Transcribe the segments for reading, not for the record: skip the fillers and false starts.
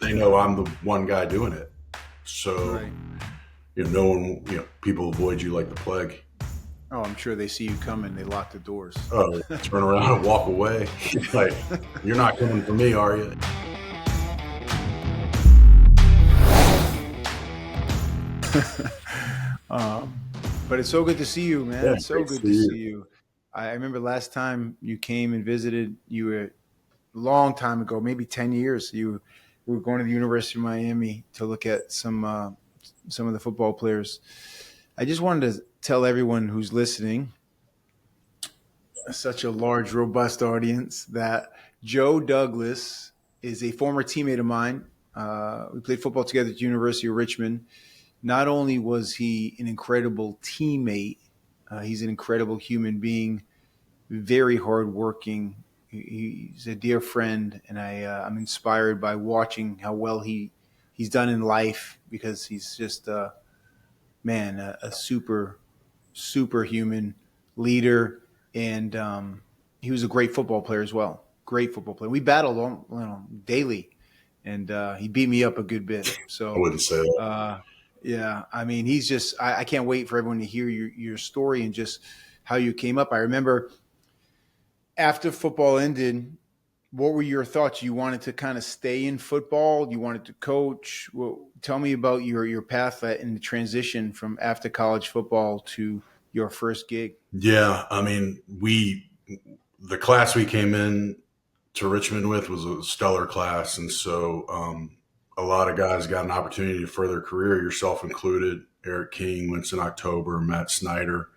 they know I'm the one guy doing it. So, Right. no one, people avoid you like the plague. Oh, I'm sure they see you coming. They lock the doors. Oh, turn around and walk away. Like, you're not coming for me, are you? But it's so good to see you, man. Yeah, It's so great to good see to you. see you. I remember last time you came and visited, you were a long time ago, maybe 10 years. You were going to the University of Miami to look at some of the football players. I just wanted to tell everyone who's listening, such a large, robust audience, that Joe Douglas is a former teammate of mine. We played football together at the University of Richmond. Not only was he an incredible teammate, he's an incredible human being, very hardworking. He's a dear friend, and I'm inspired by watching how well he's done in life, because he's just a superhuman leader, and he was a great football player as well. Great football player. We battled daily, and he beat me up a good bit. I So wouldn't say that. yeah, I mean, he's just, I can't wait for everyone to hear your story and just how you came up. I remember after football ended, what were your thoughts? You wanted to kind of stay in football? You wanted to coach? Well, tell me about your path in the transition from after college football to your first gig. Yeah, I mean, the class we came in to Richmond with was a stellar class, and so a lot of guys got an opportunity to further their career, yourself included. Eric King went in October, Matt Snyder.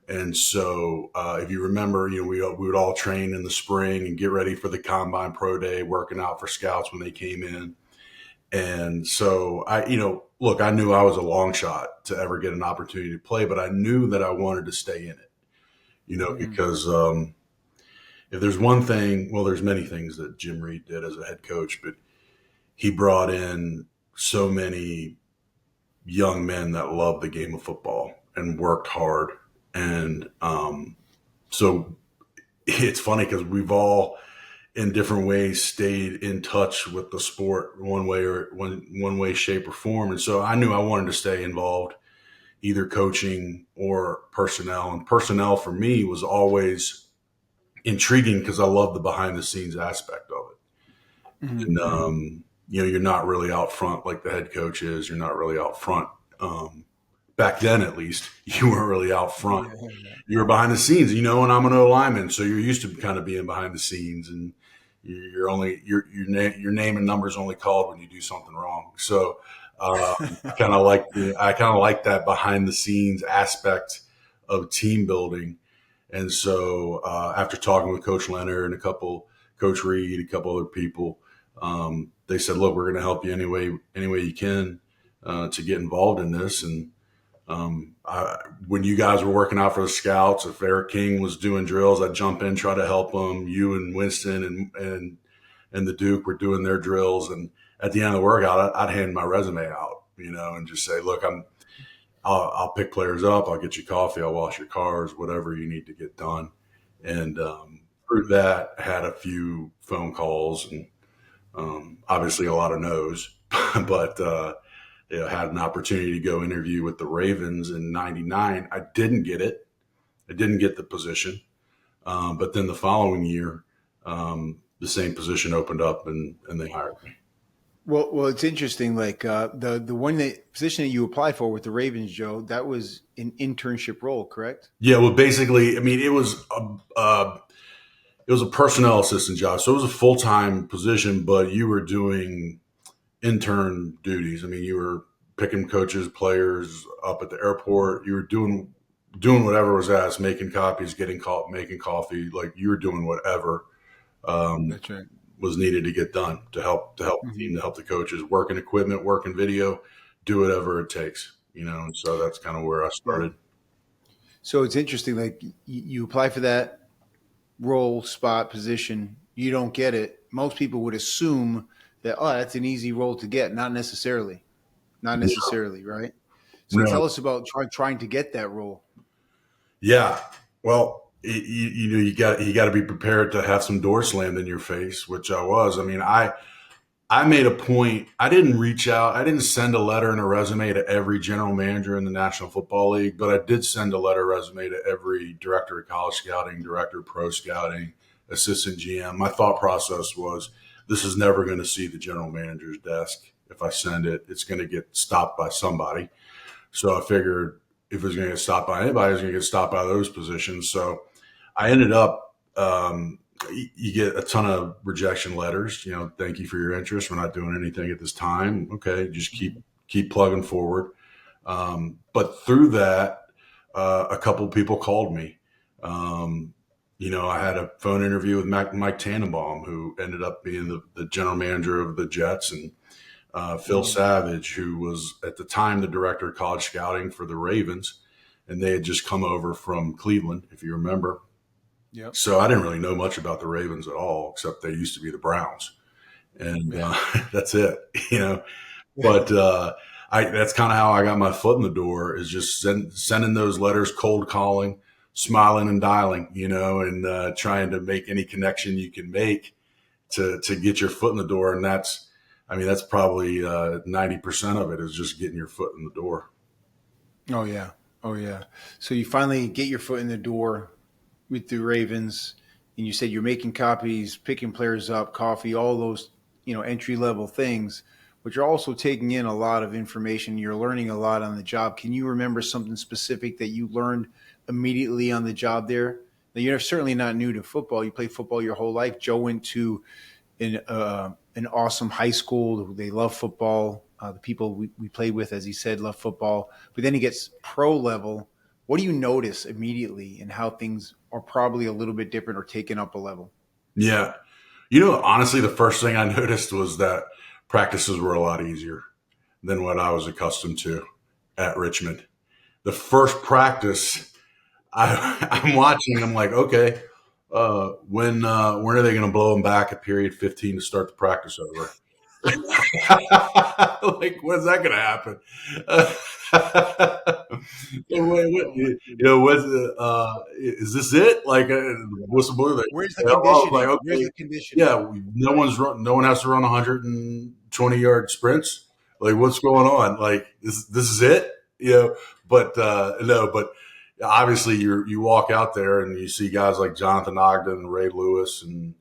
And so, if you remember, we would all train in the spring and get ready for the Combine Pro Day, working out for scouts when they came in. And so look, I knew I was a long shot to ever get an opportunity to play, but I knew that I wanted to stay in it, Mm-hmm. because if there's one thing, well, there's many things that Jim Reed did as a head coach, but he brought in so many young men that loved the game of football and worked hard. And so it's funny because we've all, in different ways, stayed in touch with the sport one way, shape, or form. And so I knew I wanted to stay involved, either coaching or personnel. And personnel for me was always intriguing because I love the behind the scenes aspect of it. And Mm-hmm. you're not really out front like the head coach is. You're not really out front. Back then, at least, you weren't really out front. Yeah, yeah. You were behind the scenes, and I'm an O lineman, so you're used to kind of being behind the scenes, and your name and number is only called when you do something wrong. So I kind of like that behind the scenes aspect of team building. And so after talking with Coach Leonard and Coach Reed, a couple other people, they said, "Look, we're going to help you any way you can to get involved in this." And when you guys were working out for the scouts, if Eric King was doing drills, I'd jump in, try to help him. You and Winston and the Duke were doing their drills. And at the end of the workout, I'd hand my resume out, and just say, look, I'll pick players up. I'll get you coffee. I'll wash your cars, whatever you need to get done. And through that, had a few phone calls and obviously a lot of no's, but had an opportunity to go interview with the Ravens in '99. I didn't get it. I didn't get the position. But then the following year, the same position opened up and they hired me. Well, it's interesting. Like the position that you applied for with the Ravens, Joe, that was an internship role, correct? Yeah, well, basically, I mean, it was a personnel assistant job, so it was a full time position, but you were doing intern duties. I mean, you were picking coaches, players up at the airport. You were doing whatever was asked, making copies, making coffee. Like you were doing whatever um, That's right. was needed to get done to help the Mm-hmm. team, to help the coaches, working equipment, working video, do whatever it takes. And so that's kind of where I Yeah. started. So it's interesting. Like you apply for that role, spot, position, you don't get it. Most people would assume that, oh, that's an easy role to get. Not necessarily. Not Yeah. necessarily, right? So No. tell us about trying to get that role. Yeah. Well, you got to be prepared to have some doors slammed in your face, which I was. I mean, I made a point. I didn't reach out. I didn't send a letter and a resume to every general manager in the National Football League, but I did send a letter resume to every director of college scouting, director of pro scouting, assistant GM. My thought process was this is never going to see the general manager's desk. If I send it, it's going to get stopped by somebody. So I figured if it's going to get stopped by anybody, it's going to get stopped by those positions. So I ended up, you get a ton of rejection letters. Thank you for your interest. We're not doing anything at this time. Okay, just keep plugging forward. But through that, a couple of people called me. I had a phone interview with Mike Tannenbaum, who ended up being the general manager of the Jets, and Phil Savage, who was at the time the director of college scouting for the Ravens, and they had just come over from Cleveland, if you remember. Yep. So I didn't really know much about the Ravens at all, except they used to be the Browns, and that's it, But that's kind of how I got my foot in the door, is just sending those letters, cold calling, smiling and dialing, and trying to make any connection you can make to get your foot in the door. And that's probably 90% of it is just getting your foot in the door. Oh yeah. So you finally get your foot in the door with the Ravens, and you said you're making copies, picking players up, coffee, all those, entry level things, but you're also taking in a lot of information. You're learning a lot on the job. Can you remember something specific that you learned immediately on the job there? Now, you're certainly not new to football. You played football your whole life. Joe went to an awesome high school. They love football. The people we played with, as he said, love football. But then he gets pro level. What do you notice immediately in how things are probably a little bit different or taken up a level? Yeah. Honestly, the first thing I noticed was that practices were a lot easier than what I was accustomed to at Richmond. The first practice I'm watching, I'm like, okay, when are they going to blow them back at period 15 to start the practice over? Like, when's that going to happen? Is this it? Like, what's the blue thing? Where's the I was like, conditioning? Where's okay, the conditioning? yeah, no one has to run 120-yard sprints. Like, what's going on? Like, this is it? But no, but obviously you walk out there and you see guys like Jonathan Ogden, Ray Lewis, and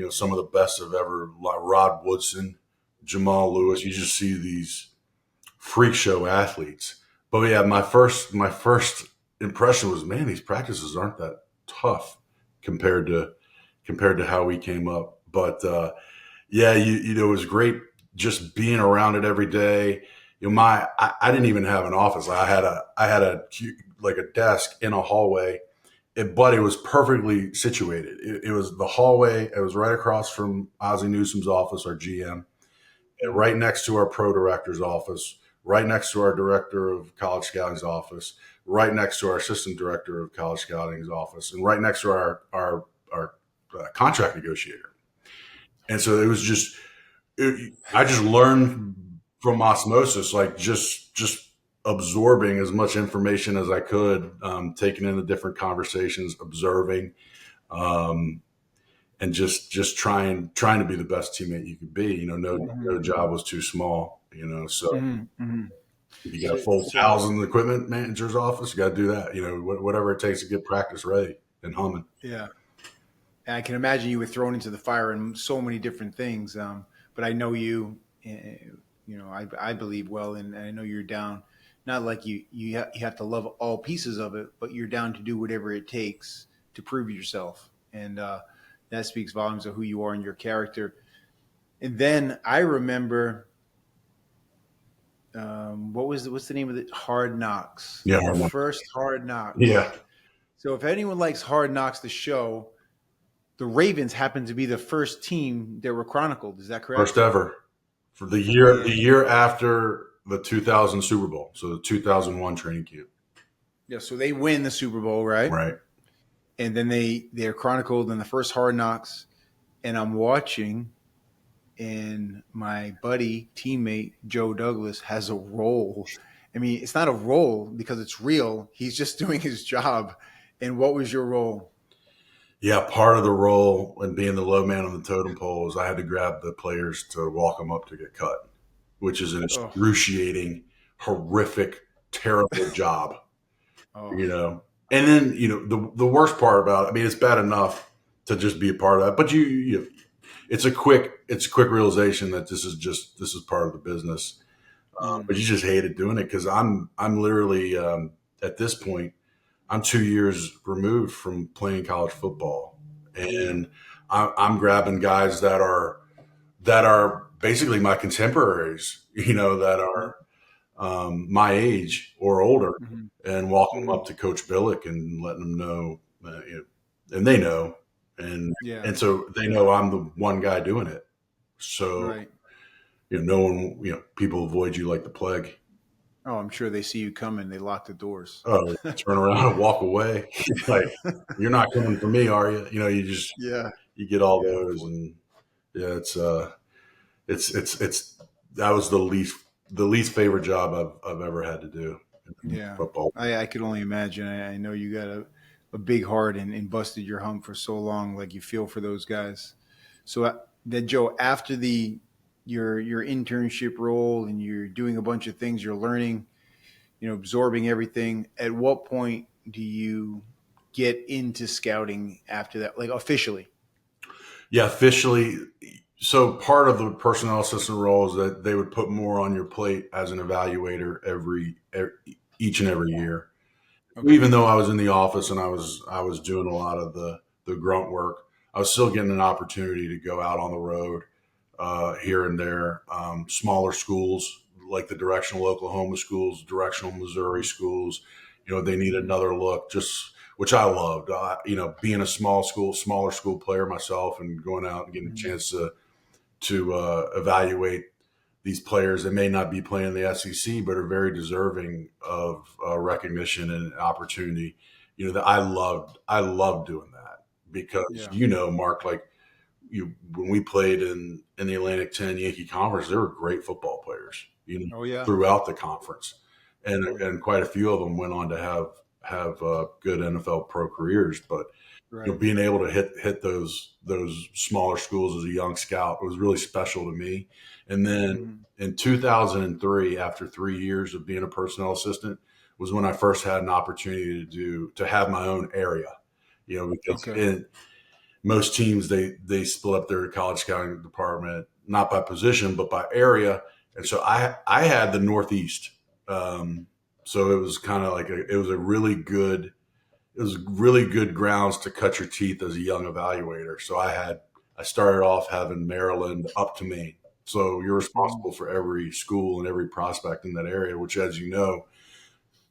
some of the best of ever, like Rod Woodson, Jamal Lewis. You just see these freak show athletes. But yeah, my first impression was, man, these practices aren't that tough compared to how we came up. But yeah, it was great just being around it every day. I didn't even have an office. I had a like a desk in a hallway, but it was perfectly situated. It was the hallway. It was right across from Ozzie Newsome's office, our GM, and right next to our pro director's office, right next to our director of college scouting's office, right next to our assistant director of college scouting's office, and right next to our contract negotiator. And so it was just, I just learned from osmosis, like just absorbing as much information as I could, taking in the different conversations, observing, and just trying to be the best teammate you could be. No job was too small. So if you got a full 1,000 equipment manager's office, you got to do that. Whatever it takes to get practice ready and humming. Yeah. And I can imagine you were thrown into the fire in so many different things. But I know you, I believe well, and I know you're down. Not like you have to love all pieces of it, but you're down to do whatever it takes to prove yourself. And that speaks volumes of who you are and your character. And then I remember, what's the name of it? Hard Knocks. Yeah. The first Hard Knocks. Yeah. So if anyone likes Hard Knocks, the show, the Ravens happened to be the first team that were chronicled. Is that correct? First ever for the year after the 2000 Super Bowl. So the 2001 training camp. Yeah. So they win the Super Bowl, right? Right. And then they're chronicled in the first Hard Knocks. And I'm watching, and my buddy, teammate, Joe Douglas, has a role. I mean, it's not a role because it's real. He's just doing his job. And what was your role? Yeah, part of the role and being the low man on the totem pole is I had to grab the players to walk them up to get cut, which is an Oh, excruciating, horrific, terrible job, oh, you know. And then, the worst part about it, I mean, it's bad enough to just be a part of that, but it's a quick realization that this is part of the business. mm, But you just hated doing it because I'm literally at this point I'm 2 years removed from playing college football, and I'm grabbing guys that are basically my contemporaries, that mm, are my age or older, mm, and walking them mm, up to Coach Billick and letting them know, and they know, and yeah, and so they know I'm the one guy doing it. So right. no one, people avoid you like the plague. Oh, I'm sure they see you coming. They lock the doors. Oh, turn around and walk away. Like, you're not coming for me, are you? Yeah, You get all yeah, those, and yeah, it's that was the least favorite job I've ever had to do in yeah. football. I could only imagine. I know you got a big heart and busted your hump for so long. Like you feel for those guys. So then, Joe, after your internship role and you're doing a bunch of things, you're learning, absorbing everything. At what point do you get into scouting after that, like officially? Yeah, officially. So part of the personnel assistant role is that they would put more on your plate as an evaluator each and every year. Okay. Even though I was in the office and I was doing a lot of the grunt work, I was still getting an opportunity to go out on the road here and there. Smaller schools like the directional Oklahoma schools, directional Missouri schools, they need Hmm. another look. Just which I loved. Being a smaller school player myself, and going out and getting a Hmm. chance to evaluate these players that may not be playing in the SEC, but are very deserving of recognition and opportunity. That I loved doing that because Yeah. Marc, like when we played in the Atlantic 10 Yankee Conference, there were great football players, Oh yeah. throughout the conference, and Oh yeah. and quite a few of them went on to have good NFL pro careers, but Right. being able to hit those smaller schools as a young scout was really special to me. And then Hmm. in 2003, after 3 years of being a personnel assistant, was when I first had an opportunity to have my own area. Because Okay. in most teams they split up their college scouting department not by position but by area, and so I had the Northeast. So it was kind of like it was really good grounds to cut your teeth as a young evaluator. So I started off having Maryland up to Maine. So you're Hmm. responsible for every school and every prospect in that area, which, as you know,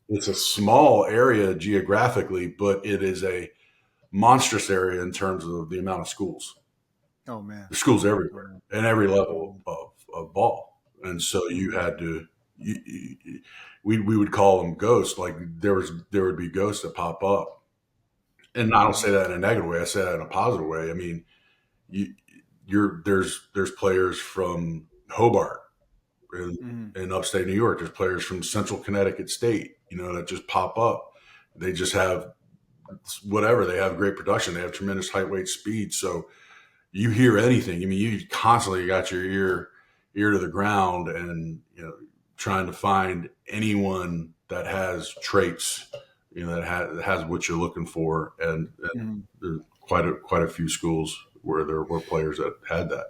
it's a small area geographically, but it is a monstrous area in terms of the amount of schools. Oh man. There's schools Oh everywhere man. and every Oh level man. of ball. And so you Hmm. had to, we would call them ghosts. Like there would be ghosts that pop up. And I don't say Hmm. that in a negative way. I say that in a positive way. I mean, you, there's players from Hobart in, Hmm. in upstate New York. There's players from Central Connecticut State, that just pop up. They just have whatever. They have great production. They have tremendous height, weight, speed. So you hear anything. I mean, you constantly got your ear to the ground, and trying to find anyone that has traits, that has what you're looking for, and Hmm. there's quite a few schools where there were players that had that.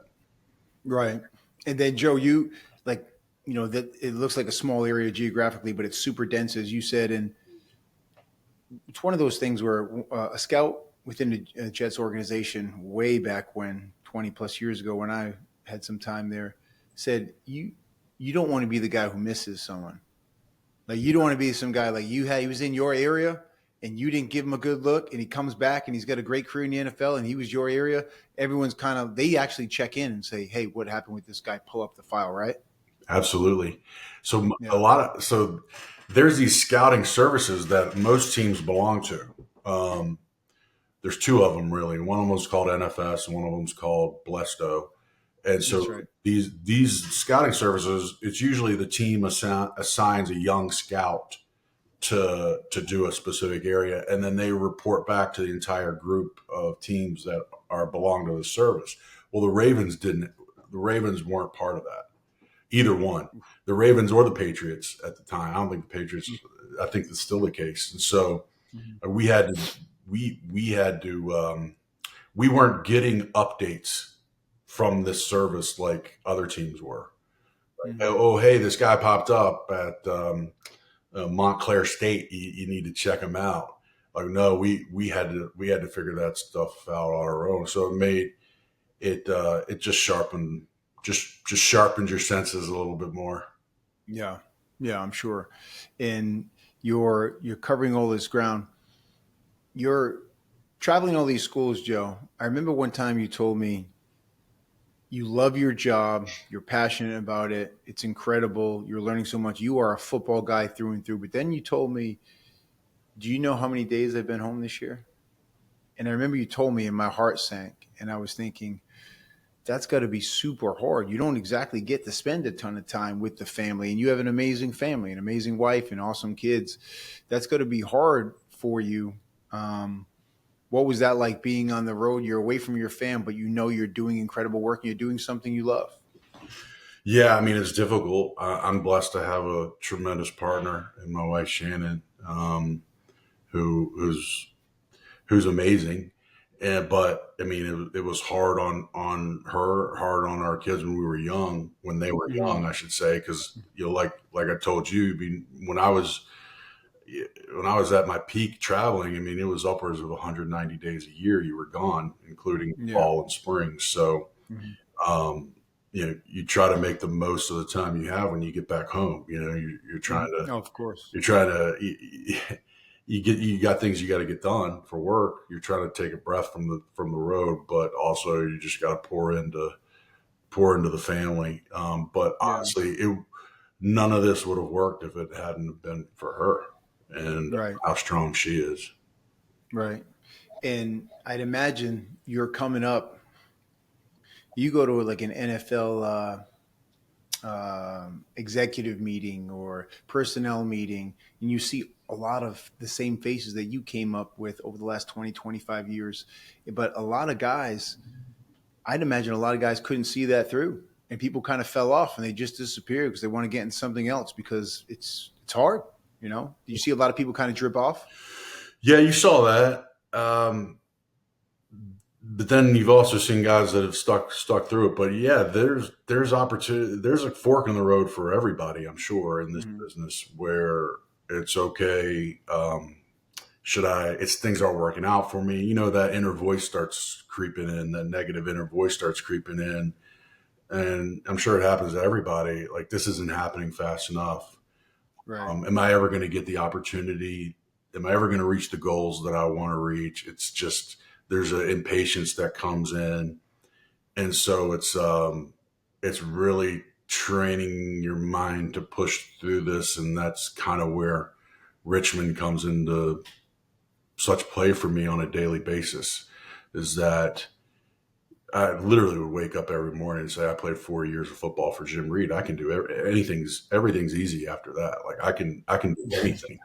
Right. And then Joe, you like, that it looks like a small area geographically, but it's super dense, as you said, and it's one of those things where a scout within the Jets organization, way back when, 20 plus years ago, when I had some time there, said you don't want to be the guy who misses someone. Like you don't want to be some guy like you had. He was in your area and you didn't give him a good look, and he comes back and he's got a great career in the NFL, and he was your area. Everyone's kind of they actually check in and say, "Hey, what happened with this guy?" Pull up the file, right? Absolutely. So Yeah. there's these scouting services that most teams belong to. Um, there's two of them really. One of them is called NFS, and one of them is called Blesto. And That's so right. these scouting services, it's usually the team assigns a young scout to do a specific area, and then they report back to the entire group of teams that are belong to the service. Well, the Ravens didn't. The Ravens weren't part of that. Either one, the Ravens or the Patriots at the time. I don't think the Patriots. I think that's still the case. And so we had to. We had to. We weren't getting updates from this service like other teams were. Like, oh, hey, this guy popped up at Montclair State. You need to check him out. Like, no, we had to figure that stuff out on our own. So it made it just sharpened your senses a little bit more. Yeah, yeah, I'm sure. And you're covering all this ground. You're traveling all these schools, Joe. I remember one time you told me you love your job, you're passionate about it, it's incredible, you're learning so much. You are a football guy through and through. But then you told me, do you know how many days I've been home this year? And I remember you told me, and my heart sank. And I was thinking, that's got to be super hard. You don't exactly get to spend a ton of time with the family, and you have an amazing family, an amazing wife, and awesome kids. That's got to be hard for you. What was that like being on the road? You're away from your fam, but you know you're doing incredible work and you're doing something you love. Yeah, I mean, it's difficult. I'm blessed to have a tremendous partner in my wife Shannon, who's amazing. But I mean, it was hard on her, hard on our kids when we were young, when they were young, I should say, because like I told you, when I was at my peak traveling, I mean, it was upwards of 190 days a year you were gone, including fall and spring. So, you try to make the most of the time you have when you get back home. You're trying to, of course, you got things you got to get done for work. You're trying to take a breath from the road, but also you just got to pour into the family. But honestly, none of this would have worked if it hadn't been for her and how strong she is. Right. And I'd imagine you're coming up, you go to like an NFL executive meeting or personnel meeting, and you see a lot of the same faces that you came up with over the last 20, 25 years. But a lot of guys, I'd imagine a lot of guys couldn't see that through, and people kind of fell off and they just disappeared because they want to get in something else because it's hard. Do you see a lot of people kind of drip off? Yeah, you saw that. But then you've also seen guys that have stuck through it. But yeah, there's opportunity. There's a fork in the road for everybody, I'm sure, in this business where it's okay. It's things aren't working out for me. That inner voice starts creeping in. That negative inner voice starts creeping in, and I'm sure it happens to everybody. Like, this isn't happening fast enough. Right. Am I ever going to get the opportunity? Am I ever going to reach the goals that I want to reach? It's just, there's an impatience that comes in. And so it's really training your mind to push through this. And that's kind of where Richmond comes into such play for me on a daily basis, is that I literally would wake up every morning and say, I played 4 years of football for Jim Reed. I can do everything's easy after that. Like, I can do anything.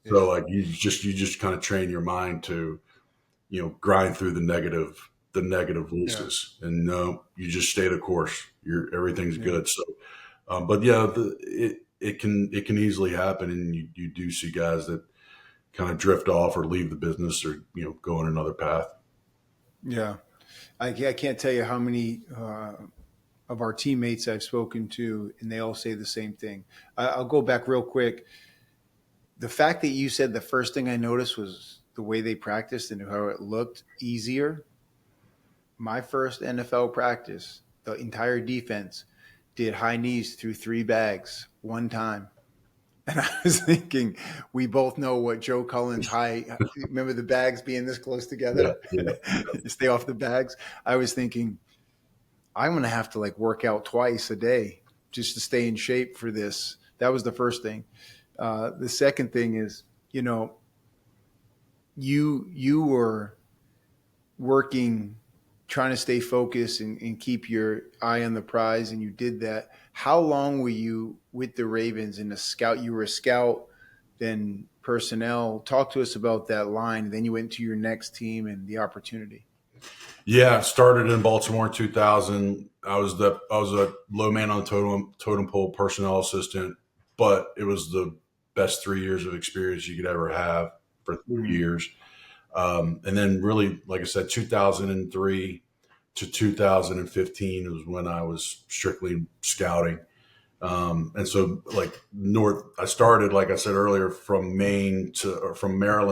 So like you just kind of train your mind to, grind through the negative voices, and no, you just stay the course. Everything's good. So, but yeah, it can easily happen, and you do see guys that kind of drift off or leave the business or go on another path. Yeah. I can't tell you how many of our teammates I've spoken to, and they all say the same thing. I'll go back real quick. The fact that you said the first thing I noticed was the way they practiced and how it looked easier. My first NFL practice, the entire defense did high knees through 3 bags one time. And I was thinking, we both know what Joe Cullen's remember the bags being this close together? Yeah. Stay off the bags. I was thinking, I'm going to have to work out twice a day just to stay in shape for this. That was the first thing. The second thing is, you were working, trying to stay focused and keep your eye on the prize, and you did that. How long were you with the Ravens in a scout? You were a scout, then personnel. Talk to us about that line. Then you went to your next team and the opportunity. Yeah, started in Baltimore in 2000. I was a low man on the totem pole personnel assistant, but it was the best 3 years of experience you could ever have for 3 years. And then really, like I said, 2003 to 2015 was when I was strictly scouting. And so like I started, like I said earlier, from Maryland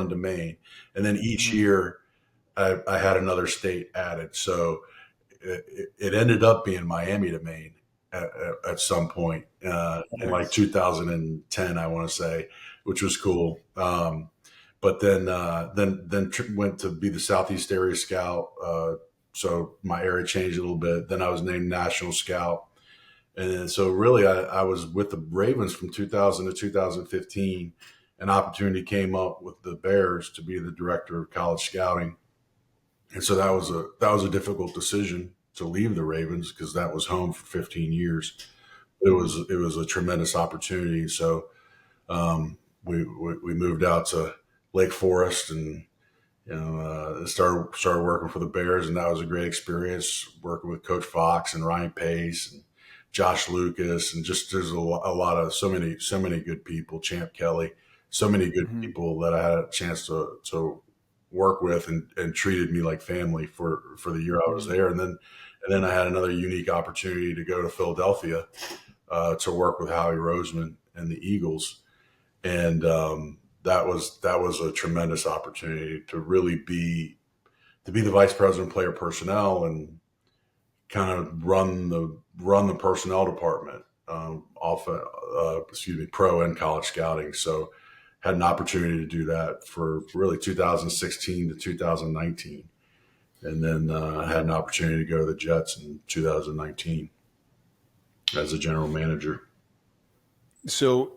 to Maine. And then each year I had another state added. So it ended up being Miami to Maine at some point in like 2010, I want to say, which was cool. But then went to be the Southeast area scout. So my area changed a little bit. Then I was named national scout. And so really I was with the Ravens from 2000 to 2015. An opportunity came up with the Bears to be the director of college scouting. And so that was a difficult decision to leave the Ravens because that was home for 15 years. It was a tremendous opportunity. So we moved out to Lake Forest and started working for the Bears, and that was a great experience working with Coach Fox and Ryan Pace and Josh Lucas, and just there's a lot of so many good people, Champ Kelly, so many good people that I had a chance to work with and treated me like family for the year I was there. And then I had another unique opportunity to go to Philadelphia to work with Howie Roseman and the Eagles. And that was a tremendous opportunity to really be the vice president of player personnel and kind of run the personnel department pro and college scouting. So had an opportunity to do that for really 2016 to 2019. And then had an opportunity to go to the Jets in 2019 as a general manager. So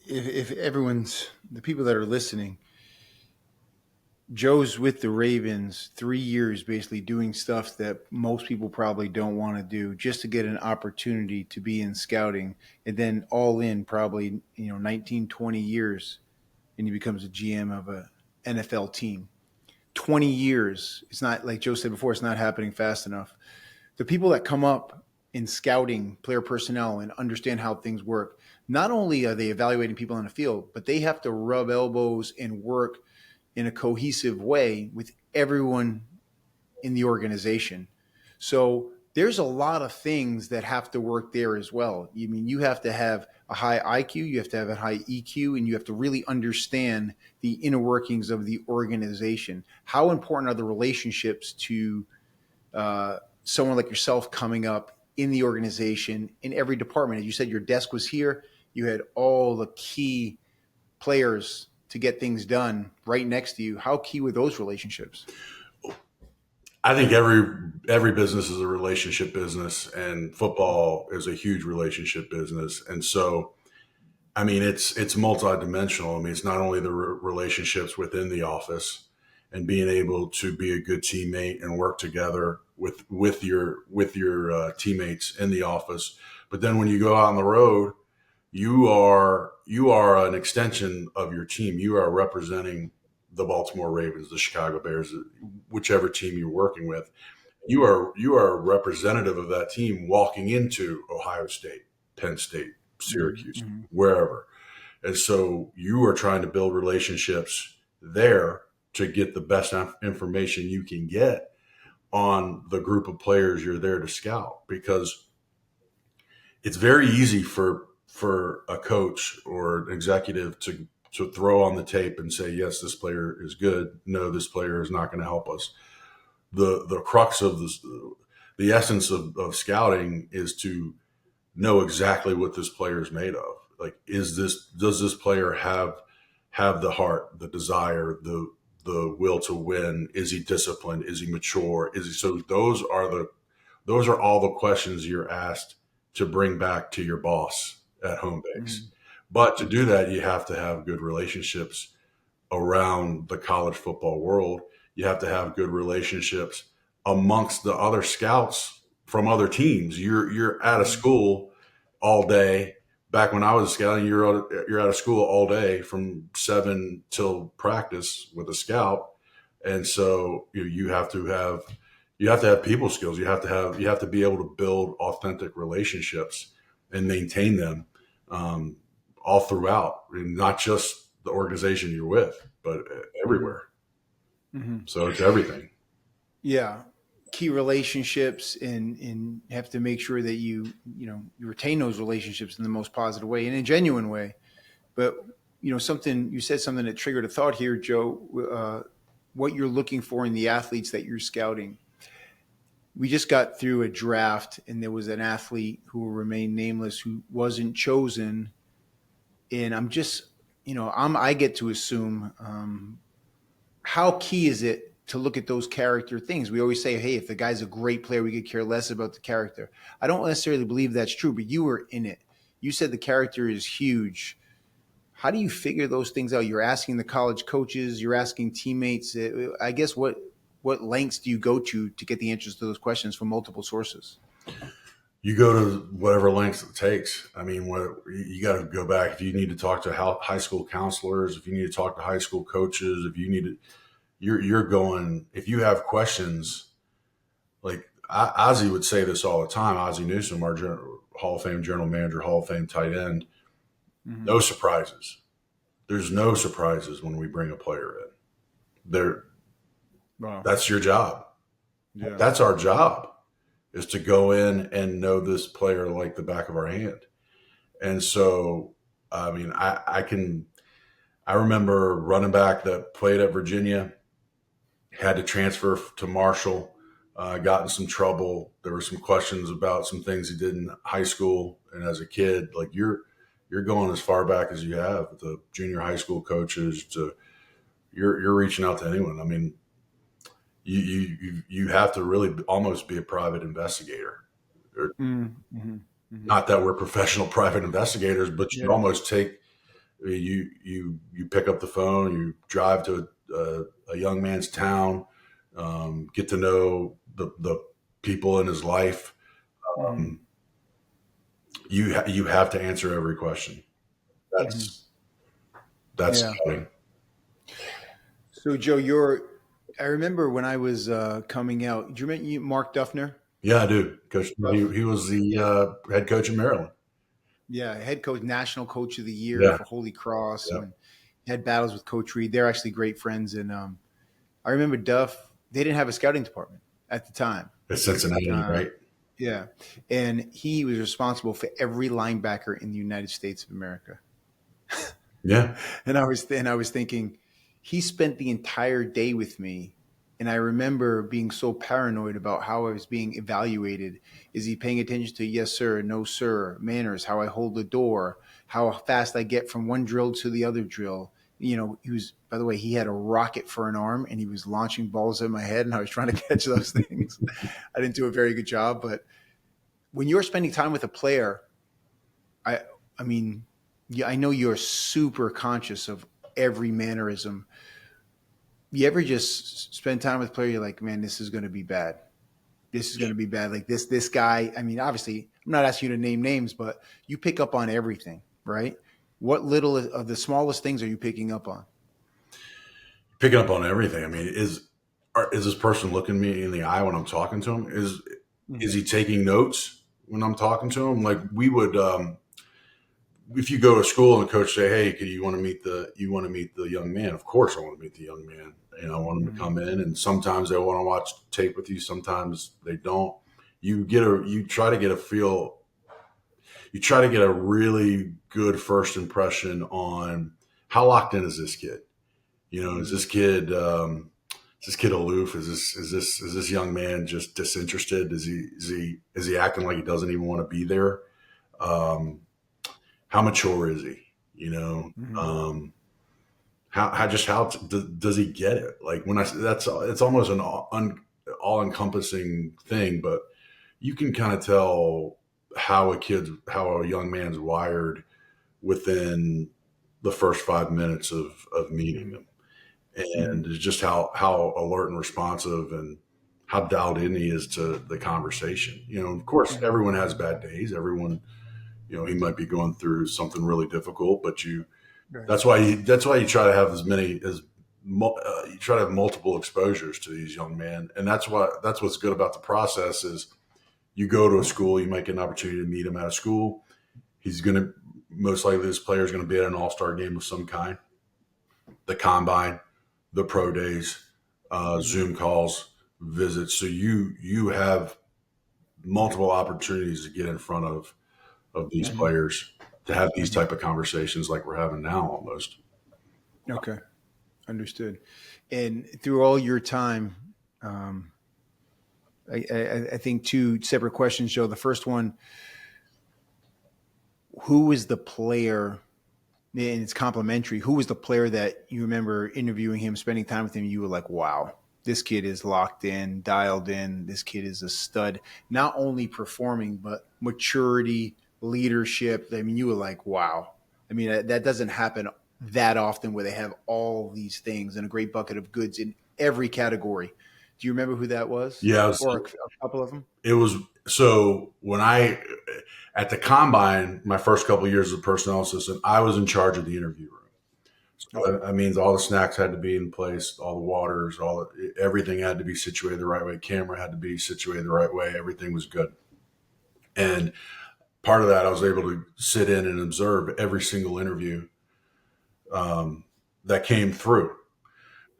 if the people that are listening, Joe's with the Ravens 3 years, basically doing stuff that most people probably don't want to do just to get an opportunity to be in scouting, and then all in probably 19, 20 years, and he becomes a GM of a NFL team. 20 years. It's not, like Joe said before, it's not happening fast enough. The people that come up in scouting player personnel and understand how things work, not only are they evaluating people on the field, but they have to rub elbows and work in a cohesive way with everyone in the organization. So there's a lot of things that have to work there as well. I mean, you have to have a high IQ, you have to have a high EQ, and you have to really understand the inner workings of the organization. How important are the relationships to someone like yourself coming up in the organization in every department? As you said, your desk was here. You had all the key players to get things done right next to you. How key were those relationships? I think every business is a relationship business, and football is a huge relationship business. And so, I mean, it's multidimensional. I mean, it's not only the relationships within the office and being able to be a good teammate and work together with your teammates in the office, but then when you go out on the road, you are an extension of your team. You are representing the Baltimore Ravens, the Chicago Bears, whichever team you're working with. You are a representative of that team walking into Ohio State, Penn State, Syracuse, wherever. And so you are trying to build relationships there to get the best information you can get on the group of players you're there to scout, because it's very easy for a coach or an executive to throw on the tape and say, yes, this player is good. No, this player is not going to help us. The crux of this, the essence of scouting is to know exactly what this player is made of. Like, does this player have the heart, the desire, the will to win? Is he disciplined? Is he mature? So those are all the questions you're asked to bring back to your boss at home base. But to do that, you have to have good relationships around the college football world. You have to have good relationships amongst the other scouts from other teams. You're at a school all day back when I was scouting, you're out of school all day from 7 till practice with a scout, and so you have to have people skills. You have to be able to build authentic relationships and maintain them all throughout, and not just the organization you're with, but everywhere. Mm-hmm. So it's everything. Yeah. Key relationships, and have to make sure that you retain those relationships in the most positive way, in a genuine way. But you said something that triggered a thought here, Joe. What you're looking for in the athletes that you're scouting. We just got through a draft, and there was an athlete who will remain nameless who wasn't chosen. And I'm just, I get to assume, how key is it to look at those character things? We always say, hey, if the guy's a great player, we could care less about the character. I don't necessarily believe that's true, but you were in it. You said the character is huge. How do you figure those things out? You're asking the college coaches, you're asking teammates. I guess what lengths do you go to get the answers to those questions from multiple sources? You go to whatever lengths it takes. I mean, you got to go back. If you need to talk to high school counselors, if you need to talk to high school coaches, if you need to, you're going. If you have questions, like Ozzie would say this all the time. Ozzie Newsome, our Hall of Fame general manager, Hall of Fame tight end. Mm-hmm. No surprises. There's no surprises when we bring a player in. Wow. That's your job. Yeah. That's our job, is to go in and know this player like the back of our hand. And so, I mean, I remember running back that played at Virginia, had to transfer to Marshall, got in some trouble. There were some questions about some things he did in high school. And as a kid, like you're going as far back as you have with the junior high school coaches you're reaching out to anyone. I mean, you have to really almost be a private investigator. Not that we're professional private investigators, but you almost you pick up the phone, you drive to a young man's town, get to know the people in his life. You have to answer every question. That's scouting. So Joe, I remember when I was coming out. Do you remember Marc Duffner? Yeah, I do. Coach, he was the head coach in Maryland. Yeah, head coach, national coach of the year for Holy Cross. Yeah. And had battles with Coach Reed. They're actually great friends. And I remember Duff. They didn't have a scouting department at the time. At Cincinnati, right? Yeah, and he was responsible for every linebacker in the United States of America. Yeah, and I was thinking, he spent the entire day with me, and I remember being so paranoid about how I was being evaluated. Is he paying attention to yes sir, no sir, manners, how I hold the door, how fast I get from one drill to the other drill? He was, by the way, he had a rocket for an arm, and he was launching balls at my head, and I was trying to catch those things. I didn't do a very good job, but when you're spending time with a player, I know you're super conscious of every mannerism. You ever just spend time with a player, you're like, man, this is going to be bad. This is going to be bad. Like this guy, I mean, obviously, I'm not asking you to name names, but you pick up on everything, right? What little of the smallest things are you picking up on? Picking up on everything. I mean, is this person looking me in the eye when I'm talking to him? Is he taking notes when I'm talking to him? Like we would, if you go to school and the coach say, "Hey, you want to meet the young man?" Of course, I want to meet the young man. And I want him to come in. And sometimes they want to watch tape with you. Sometimes they don't. You try to get a feel. You try to get a really good first impression on how locked in is this kid. Is this kid aloof? Is this young man just disinterested? Is he acting like he doesn't even want to be there? How mature is he? How does he get it? Like when it's almost an all encompassing thing, but you can kind of tell how a young man's wired within the first 5 minutes of meeting him. And just how alert and responsive and how dialed in he is to the conversation. Of course, everyone has bad days. Everyone, He might be going through something really difficult, but Right. that's why you try to have you try to have multiple exposures to these young men, and that's what's good about the process is you go to a school, you might get an opportunity to meet him at a school. He's going to most likely this player is going to be at an all-star game of some kind, the combine, the pro days, Zoom calls, visits. So you have multiple opportunities to get in front of these players to have these type of conversations like we're having now almost. Okay. Understood. And through all your time, I think two separate questions, Joe. The first one, who was the player, and it's complimentary, who was the player that you remember interviewing him, spending time with him, you were like, wow, this kid is locked in, dialed in, this kid is a stud, not only performing, but maturity, leadership. I mean, you were like, wow. I mean, that doesn't happen that often where they have all these things and a great bucket of goods in every category. Do you remember who that was? Yeah, Or a couple of them? it was so when I at the combine, my first couple of years as a personnel assistant, I was in charge of the interview room. So that means all the snacks had to be in place, all the waters, everything had to be situated the right way. Camera had to be situated the right way. Everything was good. And part of that, I was able to sit in and observe every single interview that came through.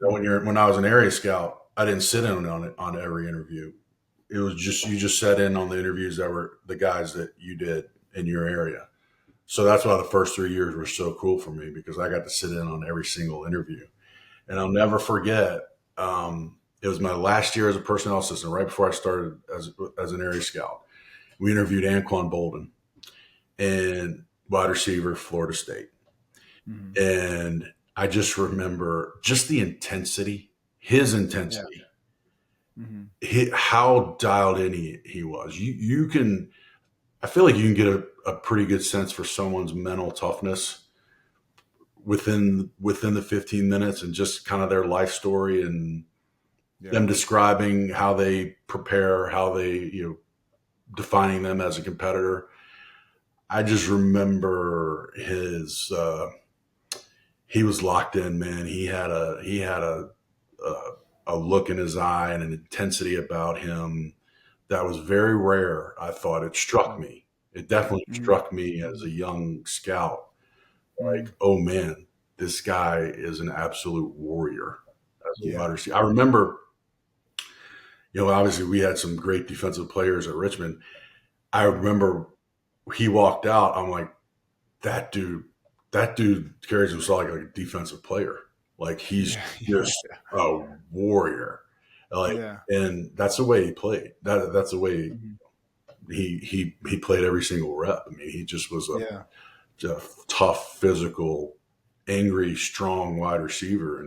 So when I was an area scout, I didn't sit in on every interview. It was you just sat in on the interviews that were the guys that you did in your area. So that's why the first 3 years were so cool for me because I got to sit in on every single interview. And I'll never forget. It was my last year as a personnel assistant, right before I started as an area scout. We interviewed Anquan Boldin and wide receiver, Florida State. Mm-hmm. And I just remember just the intensity, his intensity, how dialed in he was. You can, I feel like you can get a pretty good sense for someone's mental toughness within the 15 minutes and just kind of their life story and them describing how they prepare, how they, defining them as a competitor. I just remember he was locked in, man. He had a look in his eye and an intensity about him that was very rare. I thought it struck me. It definitely struck me as a young scout. Like, oh man, this guy is an absolute warrior as a wide receiver. I remember, obviously we had some great defensive players at Richmond. I remember he walked out. I'm like, that dude carries himself like a defensive player. Like he's just a warrior. And that's the way he played. That's the way he played every single rep. I mean, he just was a tough, physical, angry, strong wide receiver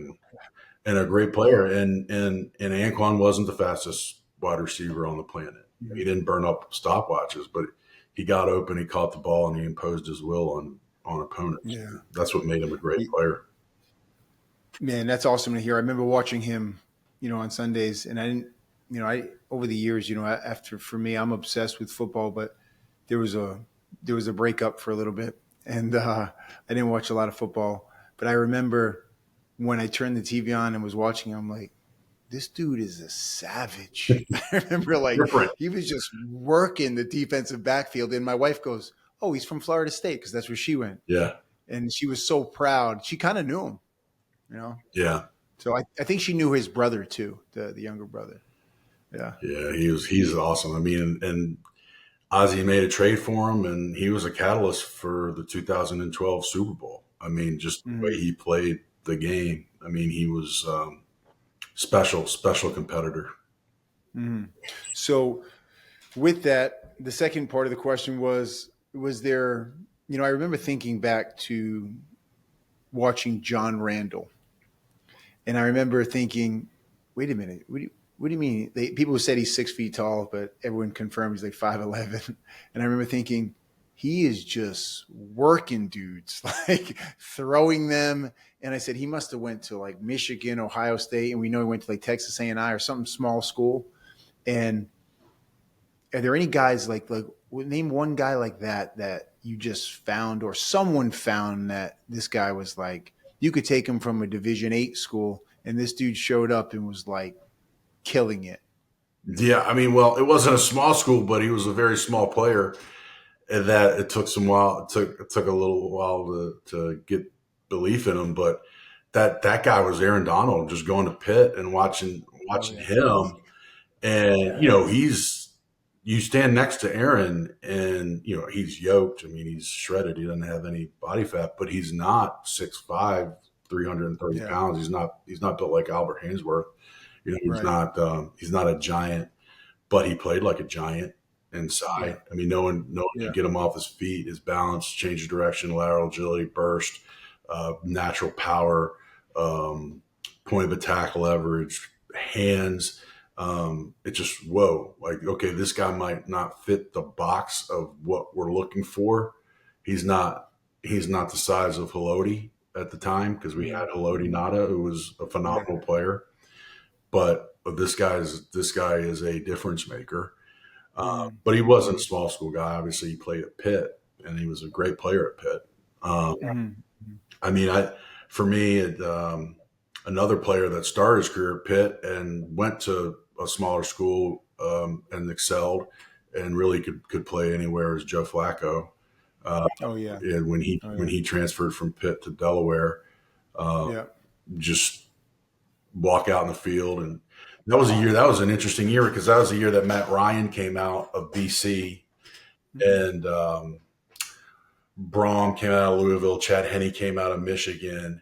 and a great player. And Anquan wasn't the fastest wide receiver on the planet. He didn't burn up stopwatches, but he got open, he caught the ball, and he imposed his will on opponents. Yeah. That's what made him a great player. Man, that's awesome to hear. I remember watching him, on Sundays, and I didn't, over the years, for me, I'm obsessed with football, but there was a breakup for a little bit, and I didn't watch a lot of football. But I remember when I turned the TV on and was watching, I'm like, this dude is a savage. I remember he was just working the defensive backfield, and my wife goes, "Oh, he's from Florida State," because that's where she went. Yeah, and she was so proud. She kind of knew him. Yeah. So I think she knew his brother too, the younger brother. Yeah. Yeah, he's awesome. I mean, and Ozzie made a trade for him, and he was a catalyst for the 2012 Super Bowl. I mean, just the way he played the game. I mean, he was special competitor. Mm-hmm. So with that, the second part of the question was there, I remember thinking back to watching John Randall. And I remember thinking, wait a minute, what do you mean? People said he's 6 feet tall, but everyone confirmed he's like 5'11". And I remember thinking, he is just working dudes, like throwing them. And I said, he must have went to like Michigan, Ohio State, and we know he went to like Texas A&I or some small school. And are there any guys like name one guy like that you just found, or someone found, that this guy was like, you could take him from a Division 8 school, and this dude showed up and was like killing it? Yeah, I mean, well, it wasn't a small school, but he was a very small player, and that it took some while. It took a little while to get belief in him, but that guy was Aaron Donald. Just going to Pitt and Oh watching yeah, him, and yeah, you stand next to Aaron, and he's yoked. I mean, he's shredded. He doesn't have any body fat, but he's not 6'5", 330 yeah. pounds. He's not built like Albert Hainsworth. Right. He's not a giant, but he played like a giant Yeah, inside. I mean, no one yeah, could get him off his feet. His balance, change of direction, lateral agility, burst, natural power, point of attack leverage, hands. It just, whoa, like, okay, this guy might not fit the box of what we're looking for. He's not the size of Haloti at the time, because we mm, had Haloti mm, Nada, who was a yeah, phenomenal player, but this guy is a difference maker. mm, But he wasn't a small school guy. Obviously, he played at Pitt, and he was a great player at Pitt. Um, mm, I mean, for me, another player that started his career at Pitt and went to a smaller school, and excelled, and really could play anywhere, is Joe Flacco. Uh, oh yeah, and when he oh when yeah, he transferred from Pitt to Delaware, uh, yeah, just walk out in the field. And that was an interesting year, because that was the year that Matt Ryan came out of BC, mm, and Braum came out of Louisville, Chad Henne came out of Michigan,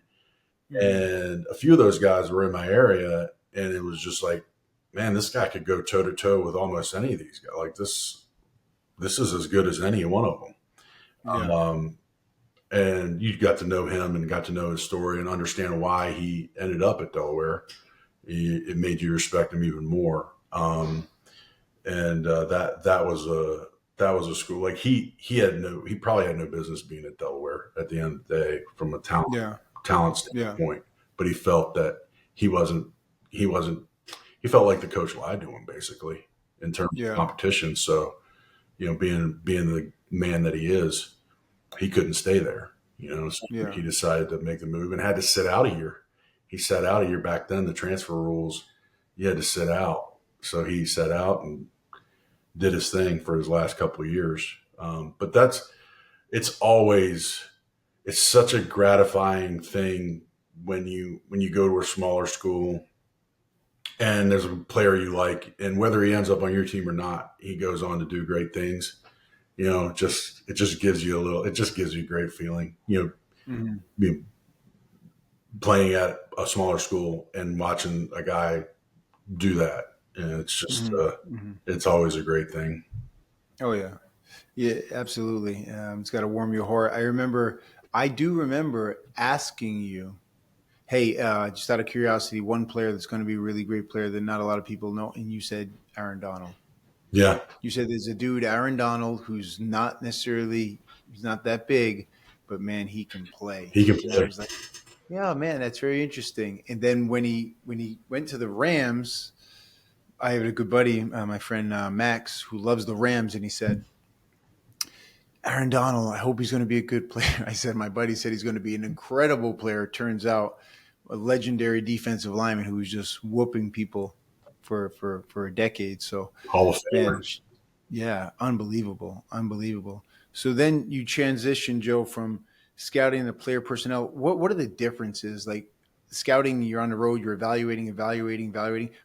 mm, and a few of those guys were in my area, and it was just like, man, this guy could go toe to toe with almost any of these guys. Like, this is as good as any one of them. yeah, And you got to know him and got to know his story and understand why he ended up at Delaware. It made you respect him even more. And that was a school, like, he probably had no business being at Delaware at the end of the day, from a yeah, talent yeah, standpoint. But he felt that he wasn't he felt like the coach lied to him, basically, in terms of yeah, competition. So, being the man that he is, he couldn't stay there. So yeah, he decided to make the move and had to sit out a year. He sat out a year. Back then, the transfer rules, you had to sit out. So he sat out and did his thing for his last couple of years. But it's always, it's such a gratifying thing when you go to a smaller school and there's a player you like, and whether he ends up on your team or not, he goes on to do great things. It just gives you a great feeling. mm, Being playing at a smaller school and watching a guy do that, and mm, mm. it's always a great thing. Oh yeah, yeah, absolutely. It's got to warm your heart. I do remember asking you, hey, just out of curiosity, one player that's going to be a really great player that not a lot of people know, and you said Aaron Donald. Yeah, You said there's a dude, Aaron Donald, who's not necessarily, he's not that big, but man, he can play. he can And I play. was like, yeah, man, that's very interesting. And then when he went to the Rams, I have a good buddy, my friend Max, who loves the Rams, and he said, Aaron Donald, I hope he's going to be a good player. I said, my buddy said he's going to be an incredible player. Turns out, a legendary defensive lineman who was just whooping people for a decade. So, Hall of man, Famer. yeah, unbelievable, unbelievable. So then you transition, Joe, from scouting to player personnel. What are the differences? Like scouting, you're on the road, you're evaluating.